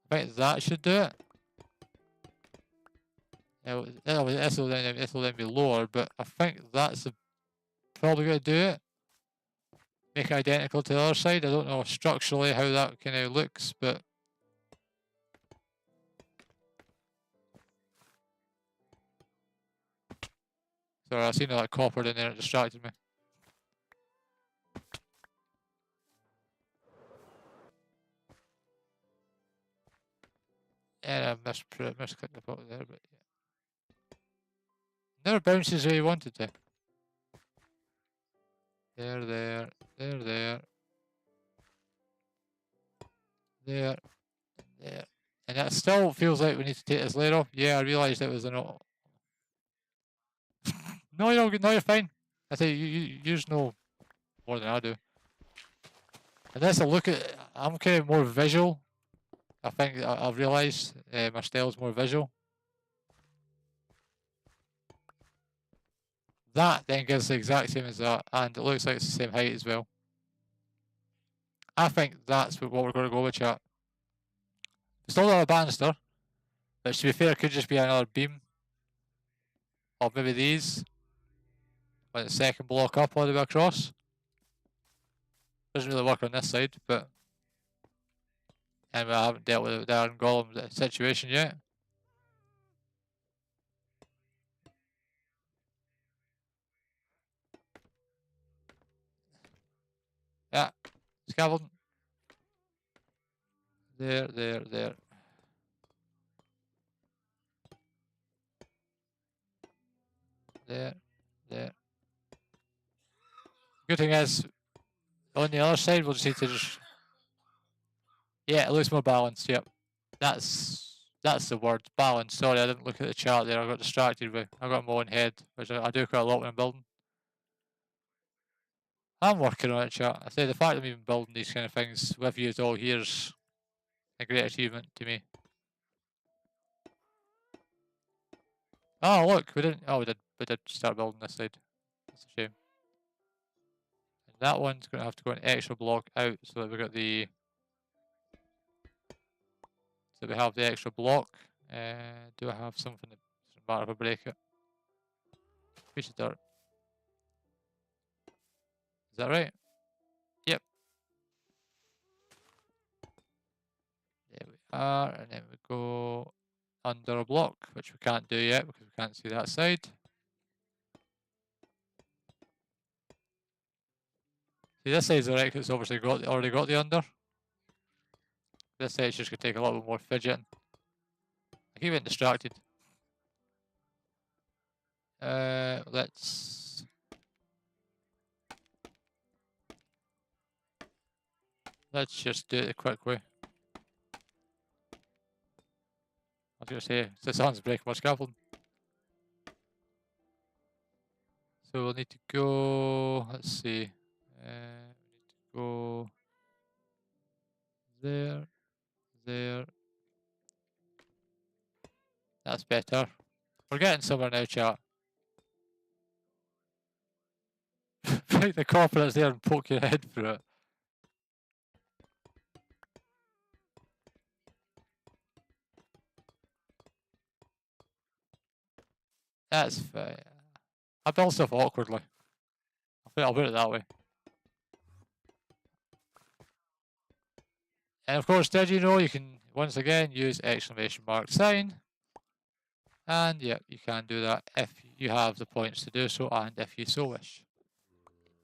I think that should do it. This will then be lower, but I think that's probably going to do it. make it identical to the other side. I don't know structurally how that kind of looks, but sorry, I seen all that copper in there, it distracted me. Yeah, I misclicked the button there, but yeah. Never bounces where you wanted to. There, there, there, there. There, there. And that still feels like we need to take this layer off. Yeah, I realised it was an auto. No, you're fine. I say you use no more than I do. And that's a look at. I'm kind of more visual. I think I've realised my style's more visual. That then gives the exact same as that, and it looks like it's the same height as well. I think that's what we're going to go with, chat. It's not a banister, but to be fair, it could just be another beam. Or maybe these. Like the second block up all the way across. Doesn't really work on this side, but and I haven't dealt with the Iron Golem situation yet. Yeah, scaffolding. There, there, there. There, there. Good thing is, on the other side, we'll just need to just... Yeah, it looks more balanced, yep. That's the word, balance. Sorry, I didn't look at the chart there, I got distracted with... I got my own head, which I do quite a lot when I'm building. I'm working on it, chat. I say the fact that I'm even building these kind of things with you all here's a great achievement to me. Oh look, we didn't... Oh, we did start building this side. That's a shame. And that one's going to have to go an extra block out so that we got the... So we have the extra block. Do I have something that doesn't matter if I break it? Piece of dirt. Is that right? Yep. There we are, and then we go under a block, which we can't do yet because we can't see that side. See, this side's alright because it's obviously already got the under. This side's just going to take a little bit more fidgeting. I keep getting distracted. Let's just do it the quick way. I was going to say, the sun's breaking my scaffolding. So we'll need to go, let's see, we need to go there, there. That's better. We're getting somewhere now, chat. Break the copper that's there and poke your head through it. That's fine. I build stuff awkwardly. I'll put it that way. And of course, did you know you can once again use exclamation mark sign? And yeah, you can do that if you have the points to do so and if you so wish.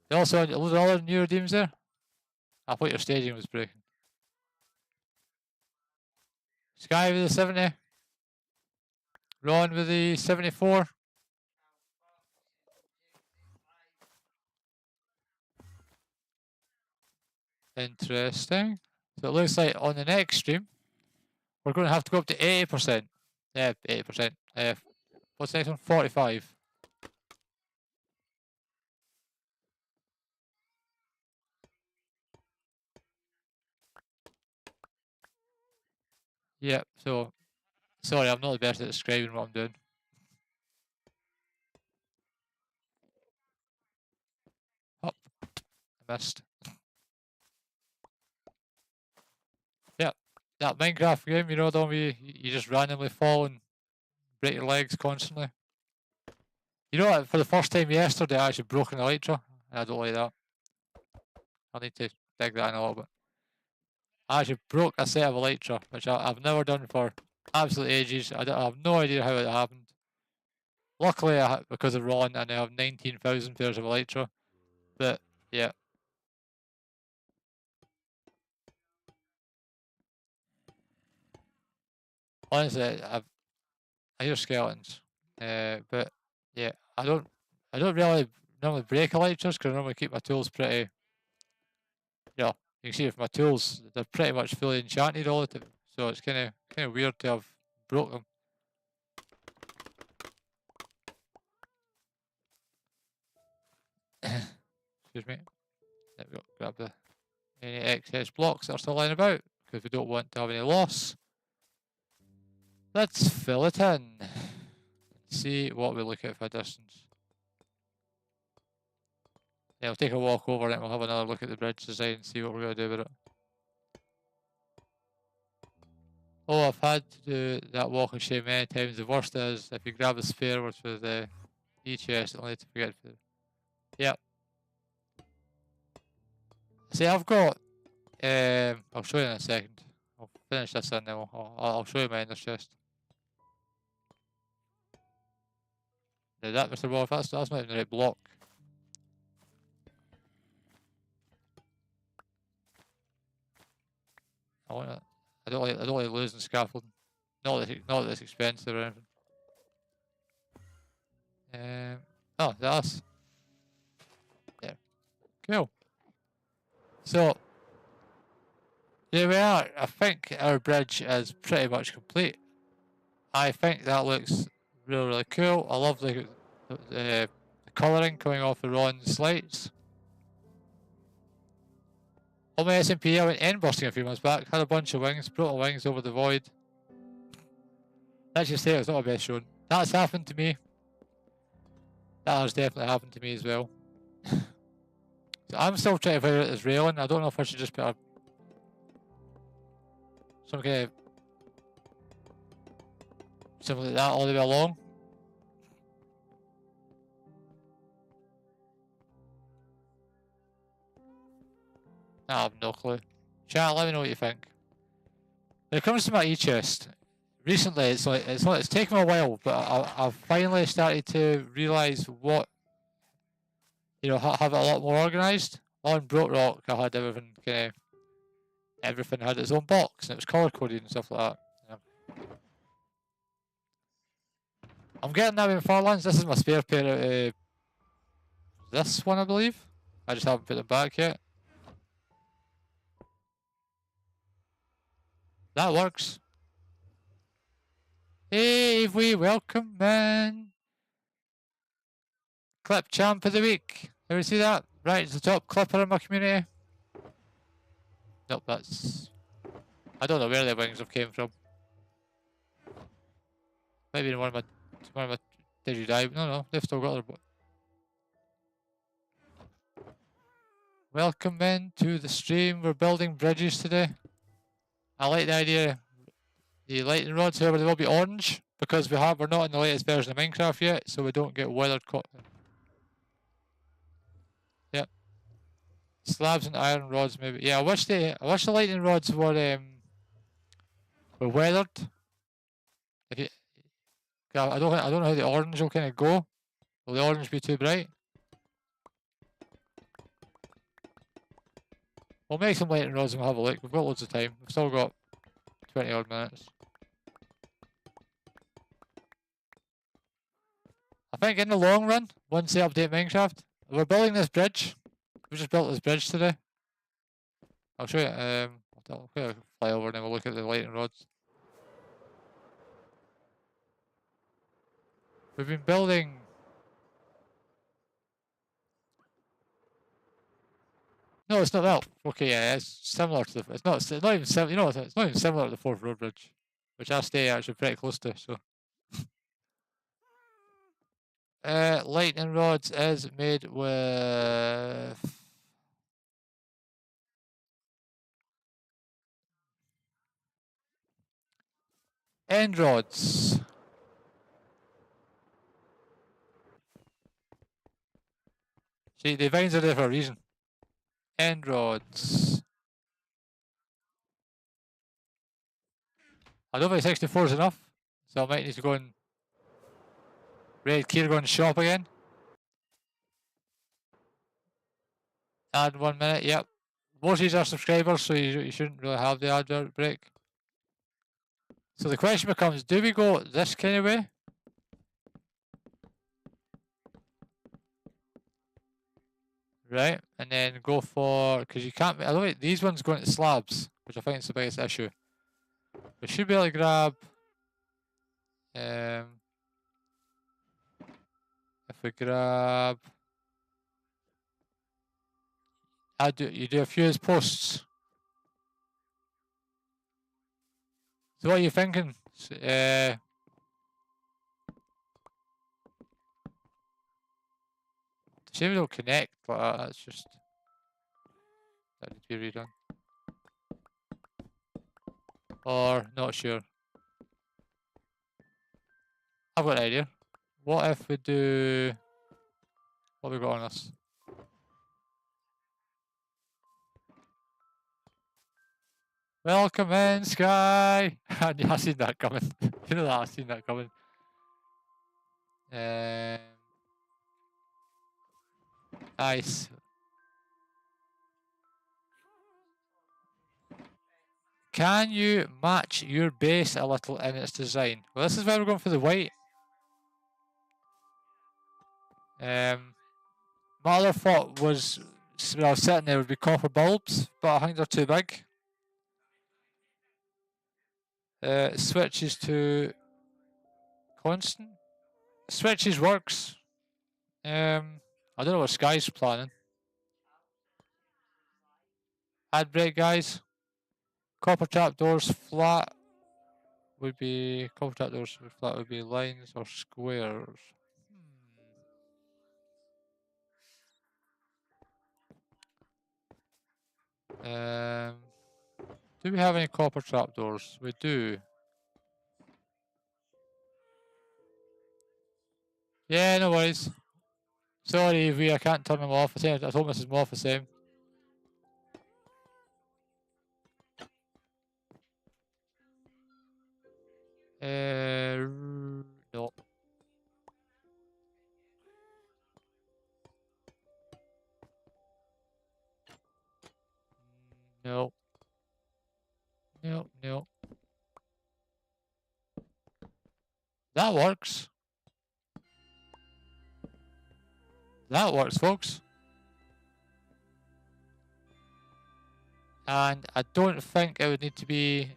They also had a load of other new redeems there. I thought your staging was breaking. Sky with the 70. Ron with the 74. Interesting. So it looks like on the next stream, we're going to have to go up to 80%. Yeah, 80%. What's the next one? 45. Yep, so, sorry, I'm not the best at describing what I'm doing. Up. I missed. Yep, that Minecraft game, you know, the one where you just randomly fall and break your legs constantly. You know what, for the first time yesterday, I actually broke an elytra, and I don't like that. I'll need to dig that in a little bit. I actually broke a set of elytra, which I've never done for absolute ages. I have no idea how it happened. Luckily, because of Ron, I now have 19,000 pairs of elytra. But, yeah. Honestly, I hear skeletons. But, yeah, I don't really normally break elytras because I normally keep my tools pretty, you know, you can see with my tools, they're pretty much fully enchanted all the time. So it's kind of weird to have broke them. Excuse me. There we go. Grab any excess blocks that are still lying about because we don't want to have any loss. Let's fill it in. See what we look at for distance. Yeah, we'll take a walk over it and we'll have another look at the bridge design and see what we're going to do with it. Oh, I've had to do that walk of shame many times. The worst is if you grab the spare which with the E-chest, only to forget to. Yep. See, I've got. I'll show you in a second. I'll finish this and then I'll show you my inner chest. Now that, Mr. Wolf, that's not even the right block. I don't like losing scaffolding. Not that it's expensive or anything. Oh, that's there. Cool. So there we are. I think our bridge is pretty much complete. I think that looks really cool. I love the colouring coming off the Ron's lights. On my SMP, I went end busting a few months back. Had a bunch of wings, brought my wings over the void. Let's just say it's not my best shown. That's happened to me. That has definitely happened to me as well. So I'm still trying to figure out this railing. I don't know if I should just put some kind of something like that all the way along. I have no clue. Chat, let me know what you think. When it comes to my e-chest, recently it's taken a while, but I've finally started to realise what, have it a lot more organised. On Broke Rock, I had everything had its own box and it was colour coded and stuff like that. I'm getting that in Farlands. This is my spare pair of this one, I believe. I just haven't put them back yet. That works. Hey, we welcome man. Clip champ of the week. Ever see that? Right, it's the top clipper in my community. Nope, that's. I don't know where the wings have came from. Maybe in one of my Digidive. No, they've still got their. Welcome in to the stream. We're building bridges today. I like the idea. The lightning rods, however, they will be orange because we're not in the latest version of Minecraft yet, so we don't get weathered. Yep. Slabs and iron rods, maybe. Yeah, I wish the lightning rods were weathered. I don't know how the orange will kind of go. Will the orange be too bright? We'll make some lightning rods and we'll have a look. We've got loads of time. We've still got 20 odd minutes. I think in the long run, once they update Minecraft, we're building this bridge. We just built this bridge today. I'll show you. I'll fly over and then we'll look at the lightning rods. We've been building. No, it's not that. Okay, yeah, it's similar to the. It's not even similar. You know, it's not even similar to the Forth Road Bridge, which I stay actually pretty close to. So. Lightning rods is made with end rods. See, the vines are there for a reason. End rods. I don't think 64 is enough, so I might need to go and raid Kiergon's shop again. Add 1 minute, yep. Most of these are subscribers, so you shouldn't really have the advert break. So the question becomes, do we go this kind of way? Right, and then go for, because you can't, I don't think these ones go into slabs, which I think is the biggest issue. We should be able to grab, if we grab, you do a fuse posts. So what are you thinking? Shame we don't connect, but that's just, that needs to be redone. Or, not sure. I've got an idea. What if we do, what have we got on us? Welcome in, Sky! I seen that coming. You know that, I seen that coming. Nice. Can you match your base a little in its design? Well, this is why we're going for the white. My other thought was, when I was sitting there, would be copper bulbs, but I think they're too big. Switches to constant. Switches works. I don't know what Sky's planning. Add break, guys. Copper trapdoors flat would be, copper trapdoors flat would be lines or squares. Do we have any copper trapdoors? We do. Yeah, no worries. Sorry, Evie, I can't turn them off. I told Mrs. Moff the same. No. No. No, no. That works. That works, folks. And I don't think it would need to be...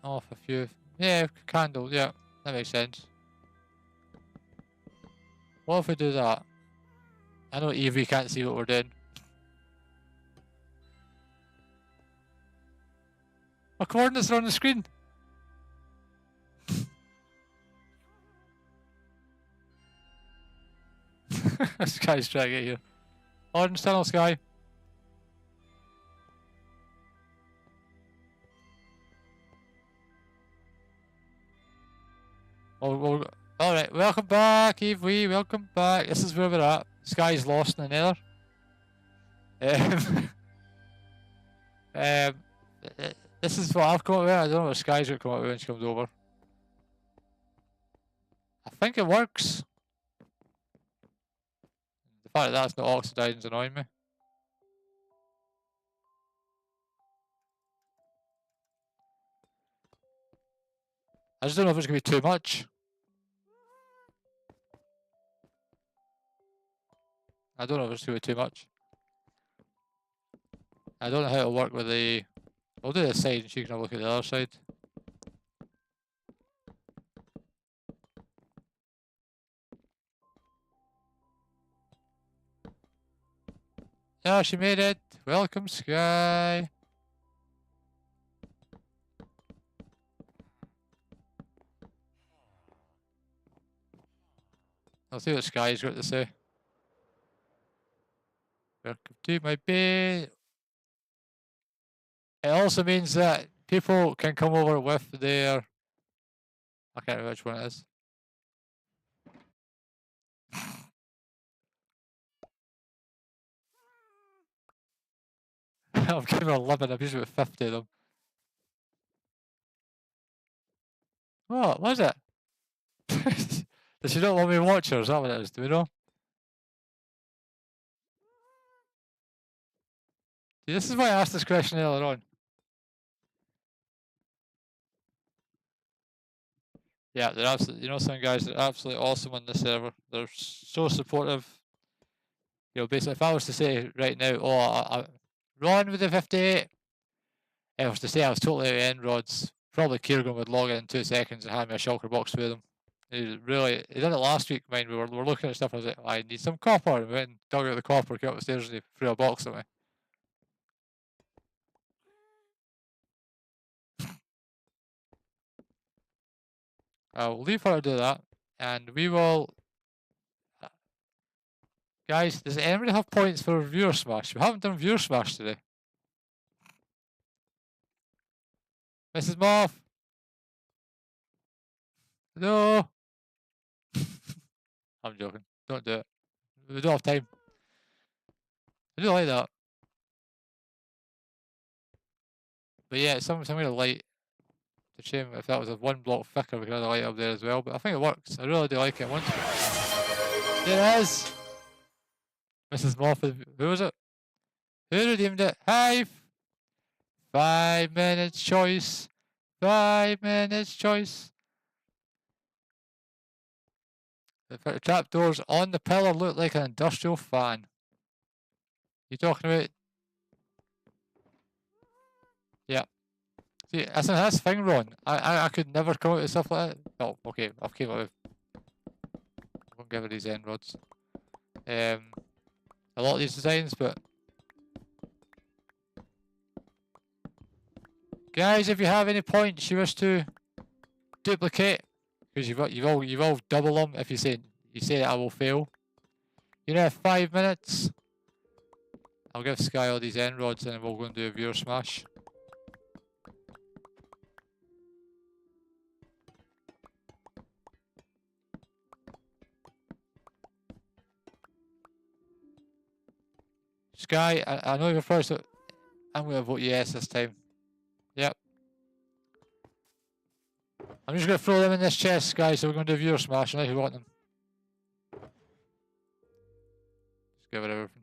off a few. Yeah, candle, yeah. That makes sense. What if we do that? I know Evie can't see what we're doing. My coordinates are on the screen. This guy's trying to get here. Orange tunnel, Sky. Oh, alright, welcome back, Evie. Welcome back. This is where we're at. Sky's lost in the nether. This is what I've come up with. I don't know what Sky's going to come up with when she comes over. I think it works. The fact that that's not oxidizing is annoying me. I just don't know if it's going to be too much. I don't know if it's going to be too much. I don't know how it'll work with the... We'll do this side and she can have a look at the other side. Yeah, she made it. Welcome, Sky. I'll see what Sky's got to say. Welcome to my base. It also means that people can come over with their... I can't remember which one it is. I'm giving her a limit. I've used about 50 of them. What was it? Does she not want me to watch her? Is that what it is? Do we know? See, this is why I asked this question earlier on. Yeah, they're absolutely, you know, some guys are absolutely awesome on the server. They're so supportive. You know, basically, if I was to say right now, oh, I Ron with the 58, if I was to say I was totally out of end rods, probably Kieran would log in 2 seconds and hand me a shulker box with him. He did it last week, mind. We were looking at stuff, I was like, I need some copper. And we went and dug out the copper, came upstairs and he threw a box at me. I'll leave her to do that, and we will... Guys, does anybody have points for viewer smash? We haven't done viewer smash today. Mrs. Moth! No! I'm joking. Don't do it. We don't have time. I do like that. But yeah, it's something really light. It's a shame if that was a 1 block thicker, we could have a light up there as well. But I think it works. I really do like it. Once there it is! Mrs. Moth, who was it? Who redeemed it? Hive! 5 minutes choice. 5 minutes choice. The trapdoors on the pillar look like an industrial fan. You talking about? Yeah. See, that's the thing, Ron. I could never come up with stuff like that. Oh, okay. I've came up with. I won't give her these end rods. A lot of these designs, but guys, if you have any points you wish to duplicate, because you've all double them. If you say that I will fail. You know, 5 minutes. I'll give Sky all these end rods and we'll go and do a viewer smash. Sky, I know you're first. I'm going to vote yes this time. Yep. I'm just going to throw them in this chest, guys, so we're going to do a viewer smash unless you want them. Just give it everything.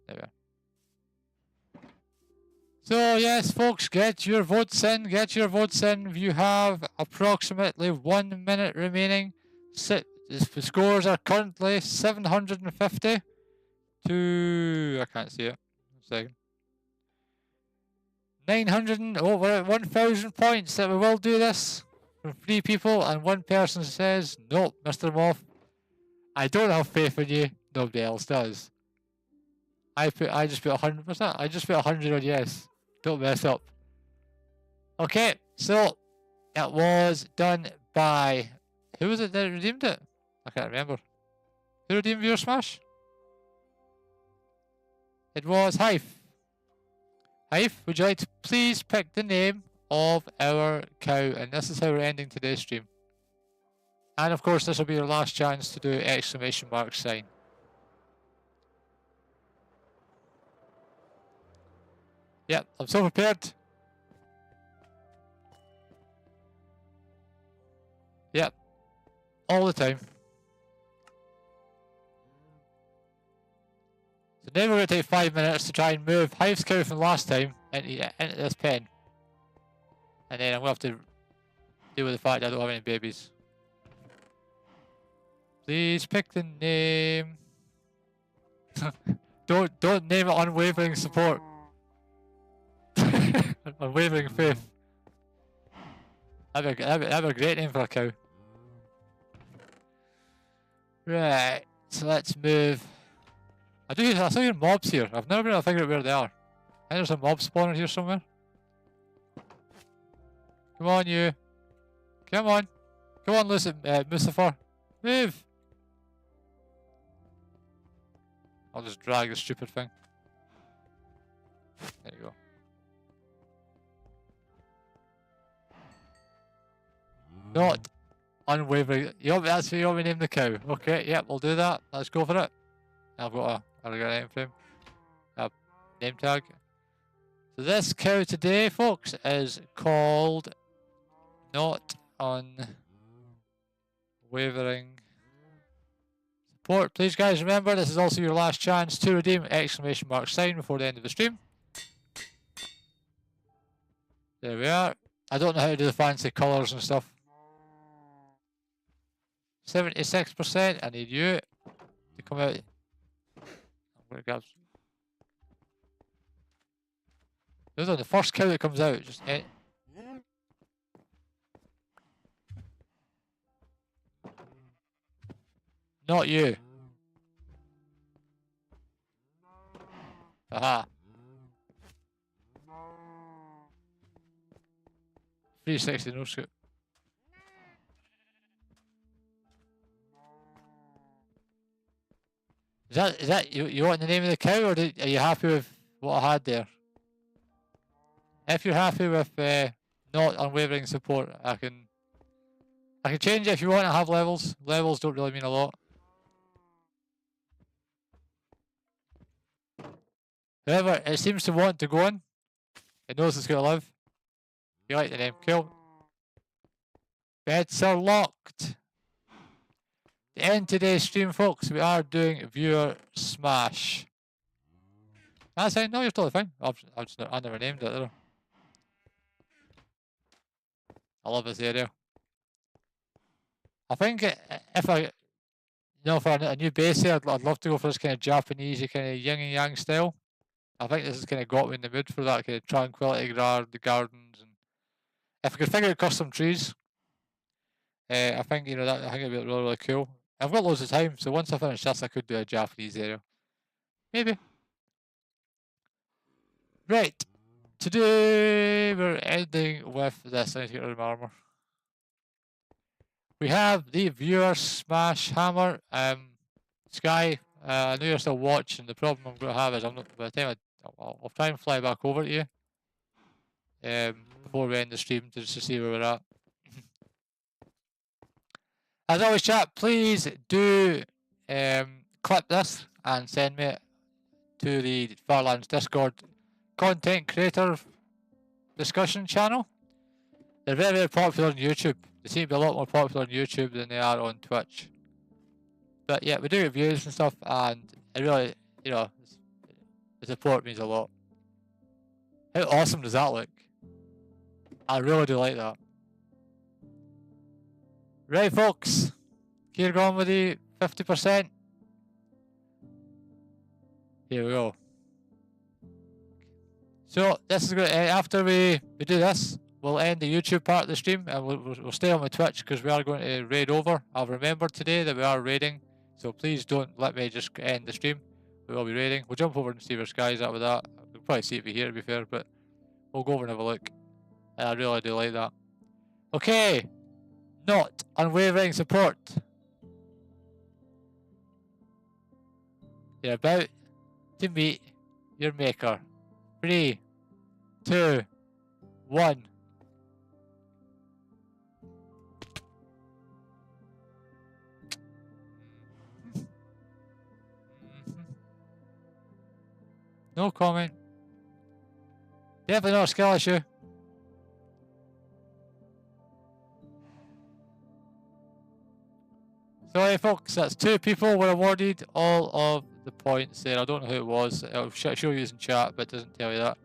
There we are. So yes, folks, get your votes in. Get your votes in. You have approximately 1 minute remaining. The scores are currently 750 to... I can't see it. 1 second. 900 and over 1,000 points that we will do this from 3 people, and 1 person says, nope, Mr. Moth, I don't have faith in you. Nobody else does. I just put 100%. I just put 100 on yes. Don't mess up. Okay, so it was done by... Who was it that redeemed it? I can't remember. Who redeemed Viewer Smash? It was Hive. Hive, would you like to please pick the name of our cow? And this is how we're ending today's stream. And of course, this will be your last chance to do exclamation mark sign. Yep, I'm so prepared. Yep, all the time. So now we're going to take 5 minutes to try and move Hive's cow from last time into this pen. And then I'm going to have to deal with the fact that I don't have any babies. Please pick the name. Don't name it Unwavering Support. Unwavering Faith. That'd be a great name for a cow. Right, so let's move. I saw your mobs here. I've never been able to figure out where they are. I think there's a mob spawner here somewhere. Come on, you. Come on. Come on, Lucifer. Move. I'll just drag the stupid thing. There you go. Not unwavering. That's what you want me to name the cow. Okay, yep, we'll do that. Let's go for it. I've got a name frame. A name tag. So this cow today, folks, is called Not Unwavering Support. Please, guys, remember this is also your last chance to redeem ! Sign before the end of the stream. There we are. I don't know how to do the fancy colours and stuff. 76%. I need you to come out. I'm going to grab. Those are the first cow that comes out. Just not you. Aha. 360 no scoop. Is that you want the name of the cow, or are you happy with what I had there? If you're happy with Not Unwavering Support, I can change it if you want to have levels. Levels don't really mean a lot. However, it seems to want to go on. It knows it's going to live. You like the name, cool. Beds are locked. To end today's stream, folks, we are doing viewer smash. That's fine. No, you're totally fine. I never named it either. I love this area. I think if I, for a new base here, I'd love to go for this kind of Japanese kind of yin and yang style. I think this has kind of got me in the mood for that kind of tranquility, the gardens, and if I could figure out custom trees, I think that I think it'd be really, really cool. I've got loads of time, so once I finish this, I could do a Japanese area, maybe. Right, today we're ending with this. I need to get rid of my armor. We have the viewer smash hammer. Sky, I know you're still watching. The problem I'm going to have is I'm not, by the time I'll try and fly back over to you before we end the stream just to see where we're at. As always, chat, please do clip this and send me it to the Farlands Discord content creator discussion channel. They're very, very popular on YouTube. They seem to be a lot more popular on YouTube than they are on Twitch. But yeah, we do reviews and stuff, and it really, the support means a lot. How awesome does that look? I really do like that. Right, folks. Here going with the 50%. Here we go. So this is going to, after we do this, we'll end the YouTube part of the stream, and we'll stay on the Twitch because we are going to raid over. I've remembered today that we are raiding, so please don't let me just end the stream. We will be raiding. We'll jump over and see where Sky's at with that. We'll probably see it here, to be fair, but we'll go over and have a look. And I really do like that. Okay. Not Unwavering Support. You're about to meet your maker. 3, 2, 1. No comment. Definitely not a skill issue. Sorry folks, that's 2 people were awarded all of the points there. I don't know who it was. I'll show you in chat, but it doesn't tell you that.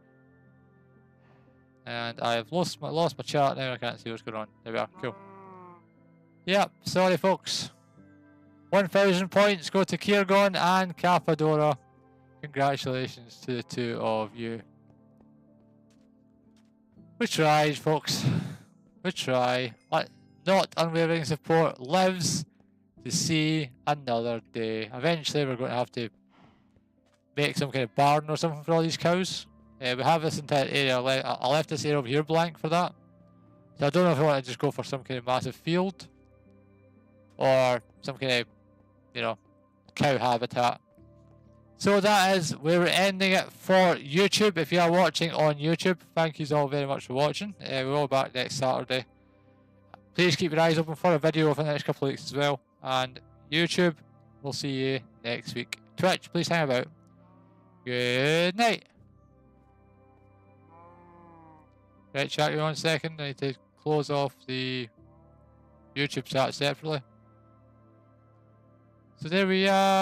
And I've lost my chat now. I can't see what's going on. There we are. Cool. Yep. Sorry folks. 1,000 points go to Kiergon and Capadora. Congratulations to the 2 of you. We tried, folks. We try. Not Unwavering Support lives to see another day. Eventually we're going to have to make some kind of barn or something for all these cows. We have this entire area. I left this area over here blank for that. So I don't know if I want to just go for some kind of massive field or some kind of, cow habitat. So that is where we're ending it for YouTube. If you are watching on YouTube, thank you all very much for watching. We're all back next Saturday. please keep your eyes open for a video over the next couple of weeks as well. And YouTube, we'll see you next week. Twitch, please hang about. Good night. Right, chat, you 1 second. I need to close off the YouTube chat separately. So there we are.